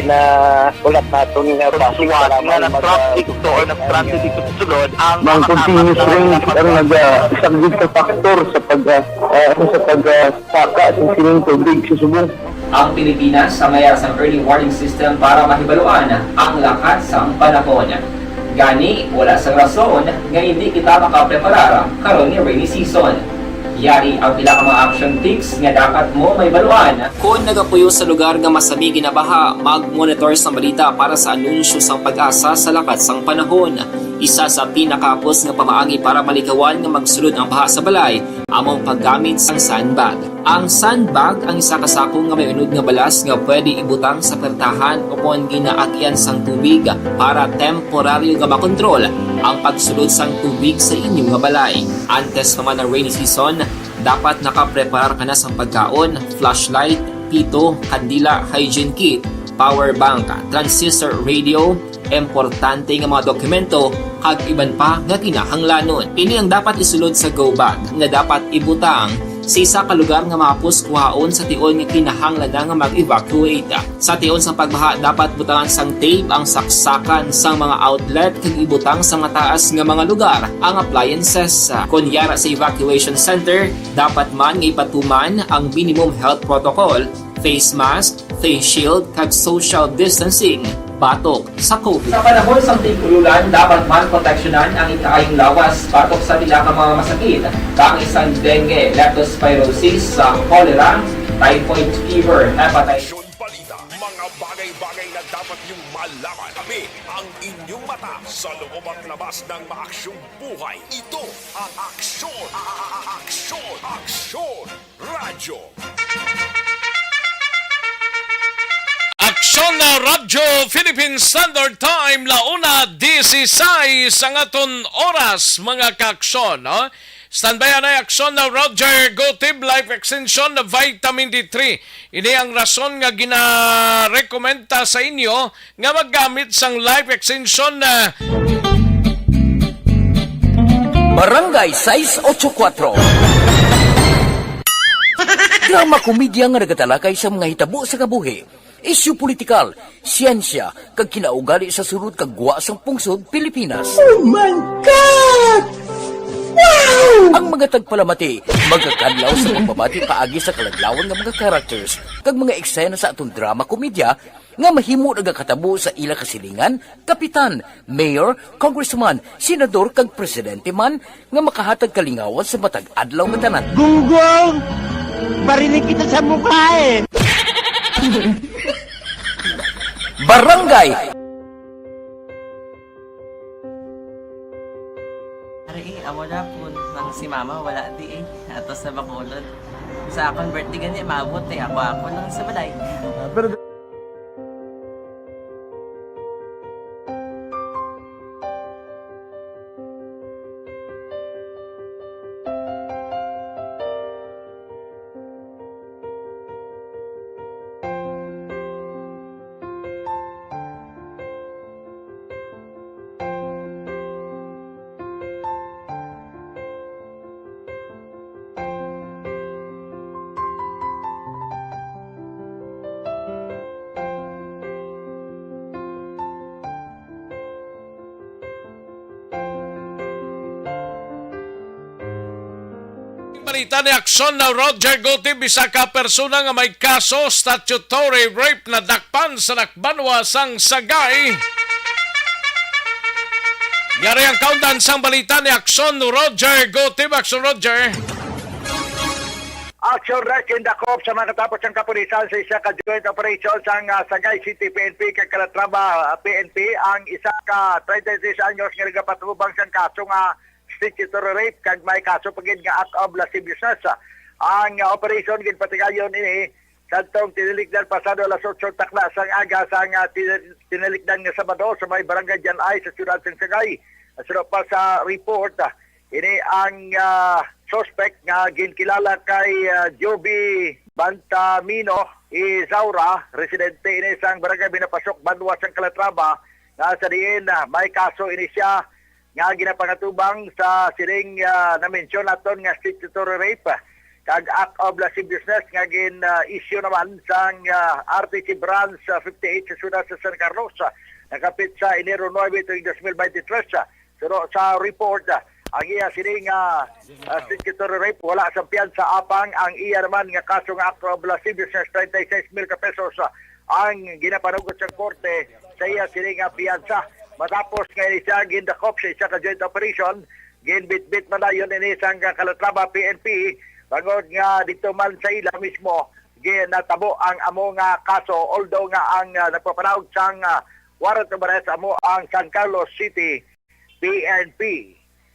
ulat natin nga pasuwag nga nag-traffic to or nag-traffic dito sa sulod. Ang continuous rain ang isang good factor sa pagsaka ng sining tubig sa subong. Ang Pilipinas sa mayroon sa early warning system para mahibaluan ang lakas ng panahon. Gani, wala sa rason nga hindi kita makapreparara karon ni rainy season. Yari ang pila ka mga action tips nga dapat mo may baluan. Kung nagapuyo sa lugar nga masabi ginabaha, mag-monitor sa balita para sa anunsyo sang pag-asa sa lakat sang panahon. Isa sa pinakapos nga pamaagi para malikawan nga magsulod ang baha sa balay among paggamit sang sandbag. Ang sandbag ang isa ka sako nga may unod nga balas nga pwede ibutang sa pertahan upon ginaagyan sang tubig para temporaryo nga makontrol ang pagsulod sang tubig sa inyong nga balay. Antes naman ng rainy season, dapat nakapreparar ka na sang pagkaon, flashlight, pito, kandila, hygiene kit, power bank, transistor radio, importante nga mga dokumento kag iban pa nga kinahanglanon. Ini ang dapat isulod sa go bag nga dapat ibutang sa isa ka lugar nga mapos kuhaon sa tion nga kinahanglan nga mag-evacuate. Sa tion sa pagbaha dapat butangan sang tape ang saksakan sang mga outlet kag ibutang sa mataas nga mga lugar ang appliances. Kunyara sa evacuation center, dapat man nga ipatuman ang minimum health protocol, face mask, face shield kag social distancing batok sa COVID. Sa panahon sa tig-ululan, dapat man proteksyonan ang ikaayong lawas batok sa pila ka mga masakit, kang isang dengue, leptospirosis, cholera, typhoid fever, hepatitis. Mga bagay-bagay na dapat niyong malaman. Kami ang inyong mata sa loob at labas ng maaksyong buhay. Ito ang Aksyon! Aksyon! Aksyon! Radyo! Aksyon na Radyo Philippine Standard Time, launa 16 ang aton oras mga kaaksyon. No? Standby na aksyon na Roger Gotib Life Extension na Vitamin D3. Ini ang rason nga gina-rekomenda sa inyo nga maggamit sang Life Extension na Barangay 684. Drama komedya nga nagatalakay sa mga hitabo sa kabuhi, isyu politikal, siyensya, kag kinaugali sa sulod kag guwa sang pungsod Pilipinas. Oh my God! Wow! Ang mga tagpalamati, magkakadlaw sa pagbabati paagi sa kalaglawan ng mga characters kag mga eksena sa atong drama komedya nga mahimo nagakatabo sa ila kasilingan, kapitan, mayor, congressman, senador kag presidente man nga makahatag kalingawan sa matag adlaw nga tanan. Gunggong! Barinig kita sa mukha eh! Barangay! Ari, amo na po nang si mama wala di eh. Atos na Bacolod. Sa akong birthday gani, maabot eh. Ako lang sa balay. Pero balita ni aksyon na Roger Gotib, isa ka persona nga may kaso statutory rape na dakpan sa Nakbanwa sang Sagay. Yari ang countdown sang balita ni aksyon ni Roger Gotib. Aksyon Roger. Action Rec in the Coop sa mga katapos ng kapulisan sa isa ka joint operation sang Sagay City PNP kag Calatrava PNP ang isa ka 36 anyos nga nagapatubang sang kaso nga statutory rape kag may kaso pagid nga act of lasciviousness. Ang operation gid patigayon ini kadtong tinilikdan pasado alas 8 takla sang aga sang tinilikdan nga Sabado sa may barangay Janay sa siyudad ng Sagay. Sino pa sa report ini ang suspect nga ginkilala kay Joby Bantamino Izaura, residente ini sang barangay Binapasok, Banwa sang Calatrava, nga sa diin may kaso ini siya nga ginapangatubang sa siling na-mention naton nga statutory rape kag act of lasciviousness nga gin-issue naman sang RTC branch 58 sa siyudad sa San Carlos nakapit sa Enero 9 tuwing 2023. Pero sa report ang iya siling statutory rape wala sa piyansa apang ang iya naman nga kaso nga act of lasciviousness 36,000 pesos ang ginapanugot sa korte sa iya siling piyansa. Matapos nga siya gindakop sa isa ka joint operation, ginbit-bit man na yun inisang Calatrava PNP, bangod nga dito man sa ila mismo, ginatabo ang amo nga kaso, although nga ang nagpapanawag sang warrant of arrest amo ang San Carlos City PNP.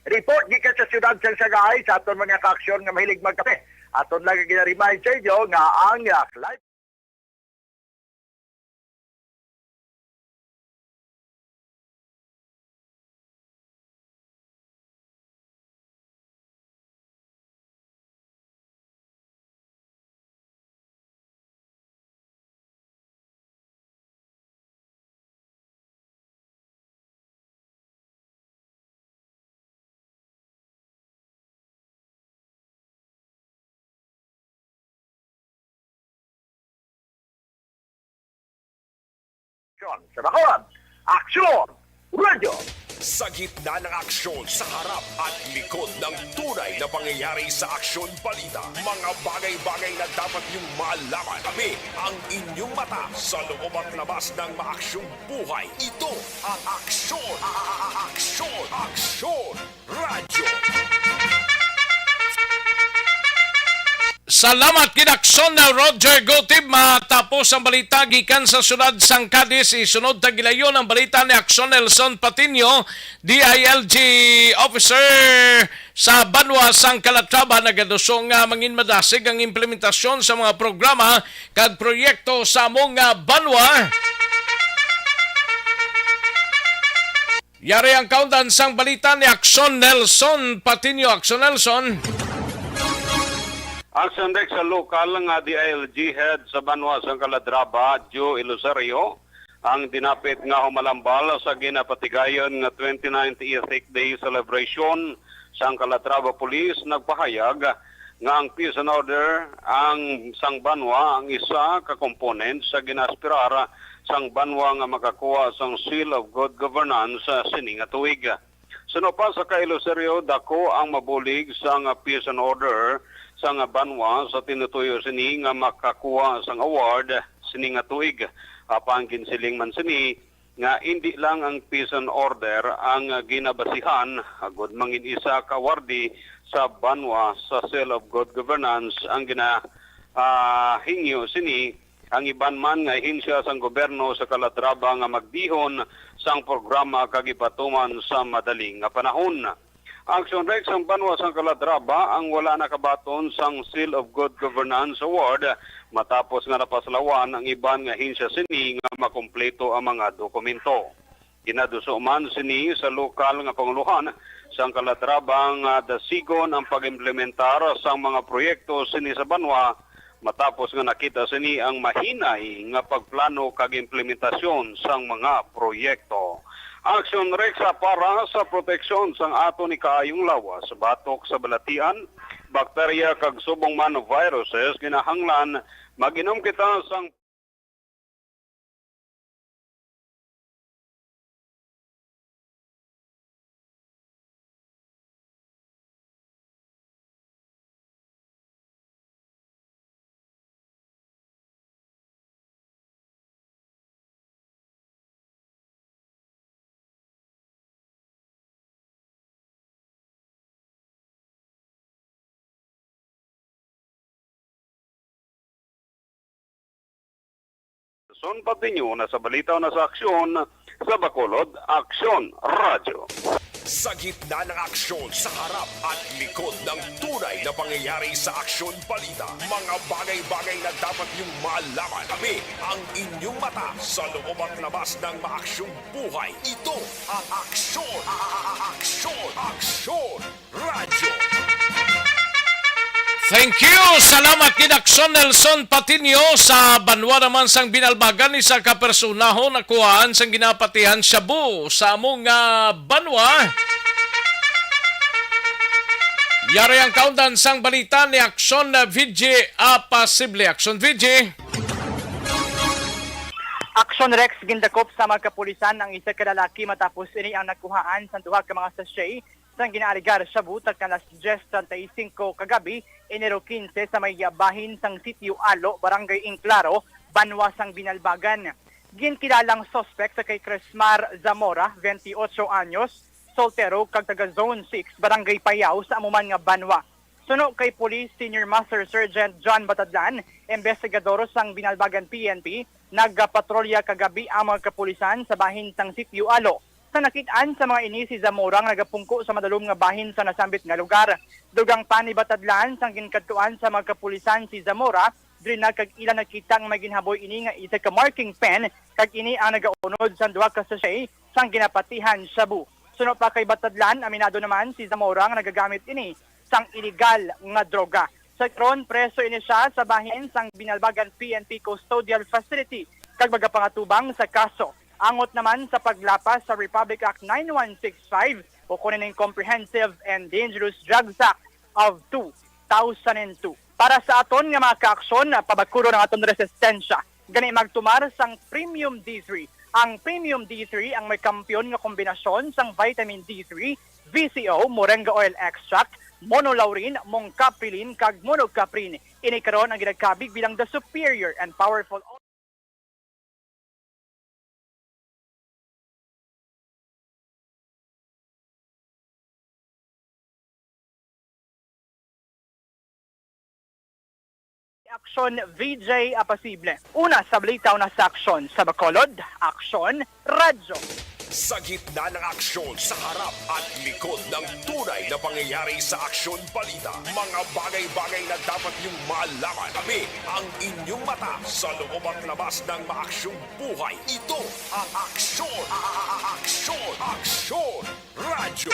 Report gikan sa siyudad sang Sagay sa aton mga kaaksyon nga mahilig magkape. Aton lang gina-remind sa inyo nga ang live sa Bacolod. Aksyon! Radyo! Sa gitna ng aksyon sa harap at likod ng tunay na pangyayari sa Aksyon Balita, mga bagay-bagay na dapat niyong malaman. Kami ang inyong mata sa loob at labas ng maaksyong buhay. Ito ang Aksyon! Aksyon! Aksyon! Radyo! Salamat kinaksyon na Roger Gotib. Matapos ang balita gikan sa syudad sang Cadiz, isunod tagilayon ang balita ni Aksyon Nelson Patino, DILG officer sa Banwa sang Calatrava, nagadusong nga mangin madasig ang implementasyon sa mga programa kag proyekto sa among Banwa. Yari ang kaundan sang balita ni Aksyon Nelson Patino. Aksyon Nelson. Action Rex sa lokal nga DILG head sa Banwa sa Calatrava, Joe Ilusario, ang dinapit nga humalambal sa ginapatigayon nga 29th Ethic Day celebration sa Calatrava Police, nagpahayag nga ang peace and order ang sang Banwa ang isa ka component sa ginaspirar sang Banwa nga makakuha sang Seal of Good Governance sa sining nga tuig. Suno pa sa Ilusario, dako ang mabulig sang peace and order sa nga Banwa sa tinutuyo sini nga makakuha sang award sini nga tuig. Apang ginsiling man sini nga hindi lang ang peace and order ang ginabasihan, agud mangin isa ka wardi sa Banwa sa Seal of Good Governance ang hingyo sini ang iban man nga hinsya sang gobyerno sa Calatrava nga magdihon sang programa kagipatuman sa madaling nga panahon. Action Rex ang Banwa sang Calatrava ang wala nakabaton sang Seal of Good Governance Award matapos nga napaslawan ang iban nga hinsya sini nga makumpleto ang mga dokumento. Ginaduso man sini sa lokal nga panguluhan sang Calatrava nga dasigon ang pag-implementar sang mga proyekto sini sa Banwa matapos nga nakita sini ang mahinay nga pagplano kag implementasyon sang mga proyekto. Action Rex para sa proteksyon sang ato ni kaayong lawas, batok sa balatian, bakterya kag subong man viruses, kinahanglan mag-inom kita sang Son Patinyo na sa balita na sa aksyon sa Bacolod, Aksyon Radyo. Sa gitna ng aksyon sa harap at likod ng tunay na pangyayari sa Aksyon Balita, mga bagay-bagay na dapat niyong malaman. Kami ang inyong mata sa loob at labas ng maaksyong buhay. Ito ang Aksyon! Aksyon! Aksyon! Radyo! Thank you! Salamat kid Aksyon Nelson Patino sa Banwa naman sang binalbagan ni sa kapersonahon na kuhaan sang ginapatihan Shabu sa among Banwa. Yari ang kaundan sang balita ni Aksyon VJ Apasible. Aksyon VJ. Aksyon Rex gindakop sa mga kapulisan ang isa ka lalaki matapos ini ang nakuhaan sa duha ka mga sachet sang ginaaligar Shabu tagkalas 10:35 kagabi Enero 15 sa may bahin sang Sitio Alo, Barangay Inclaro, Banwa sang Binalbagan. Ginkilalang suspect sa kay Cresmar Zamora, 28 anyos, soltero kag taga Zone 6, Barangay Payaw sa amuman nga Banwa. Suno kay Police Senior Master Sergeant John Batadlan, investigador sang Binalbagan PNP, nagpatrolya kagabi ang mga kapulisan sa bahin sang Sitio Alo. Sa nakitaan sa mga ini si Zamora nga nagapungko sa madalom nga bahin sa nasambit nga lugar. Dugang panibatadlaan sang ginkadtuan sa mga kapulisan si Zamora, diri na kag ila nakita nga may ginhaboy ini nga isa ka marking pen kag ini ang nagaunod sa duha ka sachet sang ginapatihan shabu. Sunod pa kay batadlaan, aminado naman si Zamora nga nagagamit ini sang illegal nga droga. Sa karon preso ini siya sa bahin sang binalbagan PNP Custodial Facility kag magapangatubang sa kaso. Angot naman sa paglapas sa Republic Act 9165 o kunin Comprehensive and Dangerous Drugs Act of 2002. Para sa aton nga mga kaaksyon, pabakuro ng aton resistensya, gani magtumar sang Premium D3. Ang Premium D3 ang may kampyon nga kombinasyon sang vitamin D3, VCO, moringa oil extract, monolaurin, mongcaprilin, kag monocaprin. Ini karon ang ginagkabig bilang the superior and powerful Aksyon VJ Apasible. Una sa balitaw na sa aksyon sa Bacolod, Aksyon Radyo. Sa gitna ng aksyon sa harap at likod ng tunay na pangyayari sa Aksyon Balita, mga bagay-bagay na dapat niyong malaman. Kami ang inyong mata sa loob at labas ng maaksyong buhay. Ito ang Aksyon! Aksyon! Aksyon! Radyo!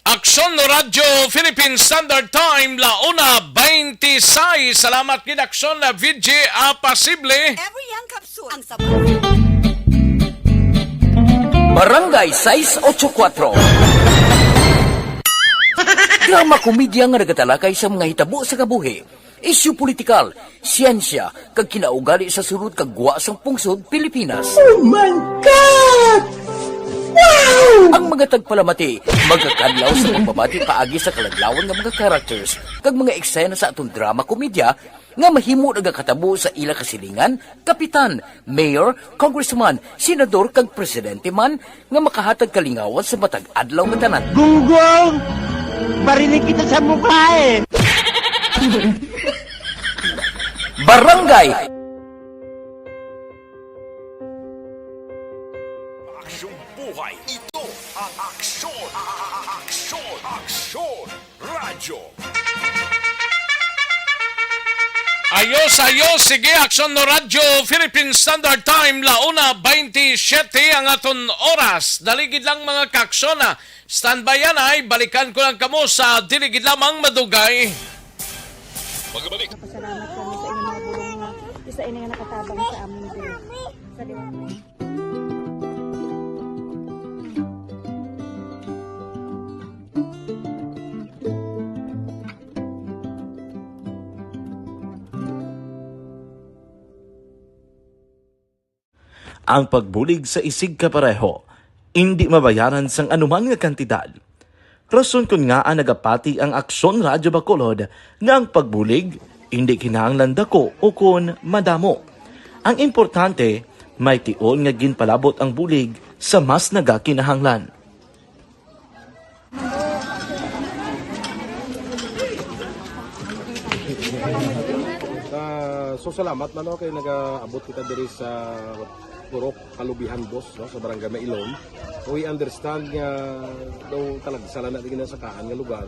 Aksyon no Radyo Philippine Standard Time launa 26. Salamat gid Aksyon na VJ Apasible. Every young capsule ang Barangay 684. Drama komedya nga nagatalakay sa mga hitabo sa kabuhi. Isyu politikal, siyensya, kag kinaugali sa surut kag guwa sang pungsod Pilipinas. Oh my God! Wow! Ang mga tagpalamati, magkakadlaw sa pagbabati paagi sa kalaglawan ng mga characters kag mga eksena sa atong drama komedya nga mahimo nagakatabo sa ila kasilingan, kapitan, mayor, congressman, senador kag presidente man nga makahatag kalingawan sa matag adlaw nga tanan. Gunggong! Barinig kita sa mukha eh! Barangay Aksyong buhay. Ito ang Aksyon! Aksyon! Aksyon! Radyo! Ayos, sige, Aksyon no Radyo Philippine Standard Time launa 27 ang aton oras. Daligid lang mga kaaksyon na. Standby yan ay balikan ko lang kamo sa diligid lamang madugay. Pagbalik. Pasalamat kami sa inyong mga bulong nga isa ini nga nakatabang sa amin diri. Sa liwanag. Ang pagbulig sa isig kapareho, hindi mabayaran sang anuman nga kantidad. Rason kun nga ang nagapati ang Aksyon Radyo Bacolod nga ang pagbulig, hindi kinahanglan dako o kun madamo. Ang importante, may tion nga ginpalabot ang bulig sa mas nagakinahanglan. So salamat man kay nagaabot kita diri sa Purok Kalubihan Boss, no, sa Barangay Mailom. We understand nga daw talagsala na din sa kaan nga lugar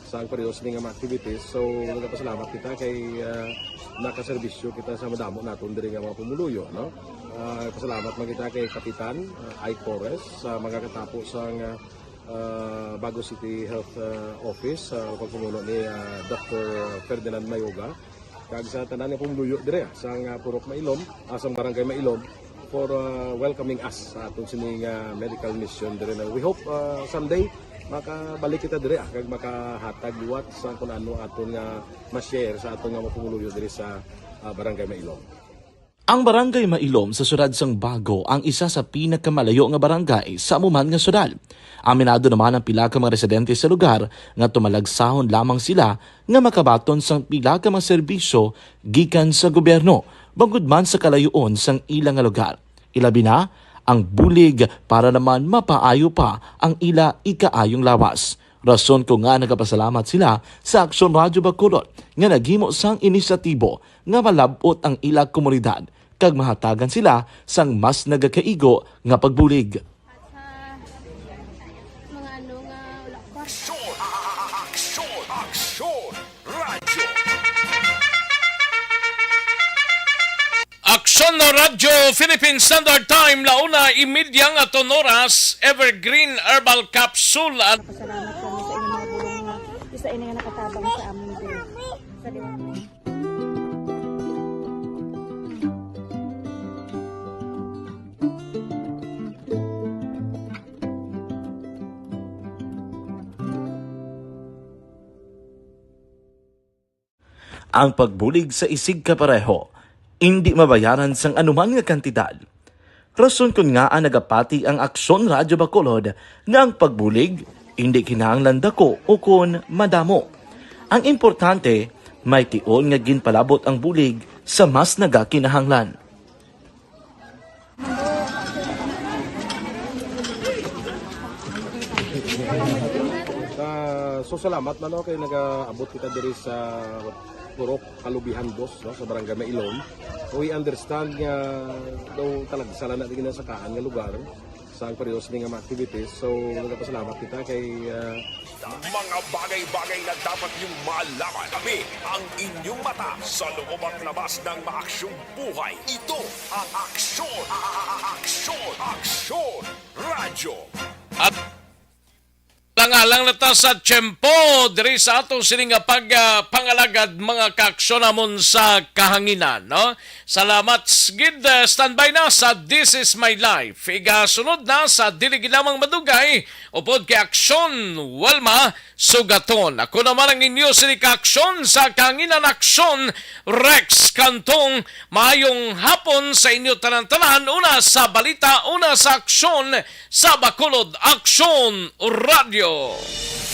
sa periyos ni nga mga activities. So nagapasalamat kita kay nakaserbisyo kita sa madamo naton diri nga mga pumuluyo, no. Pasalamat man kita kay Kapitan Ike Torres sa mga katapos ang Bago City Health Office sa pagpumuno ni Dr. Ferdinand Mayoga. Kag sa tanan nga pumuluyo dire sa Purok Mailom, sa Barangay Mailom for welcoming us sa atong sining medical mission dire. We hope someday makabalik kita dire kag makahatag liwat sa kun ano aton nga ma-share sa aton nga mapumuluyo dire sa Barangay Mailom. Ang Barangay Mailom sa syudad sang Bago ang isa sa pinakamalayo nga barangay sa amuman nga syudad. Aminado naman ang pila ka mga residente sa lugar nga tumalagsahon lamang sila nga makabaton sang pila ka mga serbisyo gikan sa gobyerno bangod man sa kalayuon sang ilang nga lugar. Ilabi na ang bulig para naman mapaayo pa ang ila ikaayong lawas. Rason ko nga nagapasalamat sila sa Aksyon Radyo Bacolod nga naghimo sang inisyatibo nga malabot ang ila komunidad kag mahatagan sila sang mas nagakaigo nga pagbulig. Mga ano nga wala pa. Aksyon! Radyo! Aksyon no Radyo Philippine Standard Time launa imidya nga tonoras Evergreen Herbal Capsule at Pasalamat kami sa inyong mga bulong nga isa ini nga nakatabang sa amin diri. Sa liwanag. Ang pagbulig sa isig kapareho, hindi mabayaran sang anuman nga kantidad. Rason kun nga ang nagapati ang Aksyon Radyo Bacolod nga ang pagbulig hindi kinahanglan dako o kun madamo. Ang importante, may tion nga ginpalabot ang bulig sa mas nagakinahanglan. So salamat man kay nagaabot kita diri sa Purok Kalubihan Boss, no, sa Barangay Mailon. We understand nga daw talaga sala na din sa kaan nga lugar sa periodos ng mga activities. So nagpasalamat kita kay Mga bagay-bagay na dapat niyong malaman. Kami ang inyong mata sa loob at labas ng maaksyong buhay. Ito ang Aksyon Radyo. at langalang nata sa tiyempo diri sa atong sining pangalagad mga kaaksyon namon sa kahanginan, no? Salamat gid, standby na sa This Is My Life. Igasunod na sa dili gid lamang madugay upod kay Aksyon Walma Sugaton. Ako naman ang inyo sining kaaksyon sa kahanginan Aksyon Rex Kantong. Maayong hapon sa inyo tanan-tanan. Una sa balita, una sa aksyon sa Bacolod Aksyon Radio.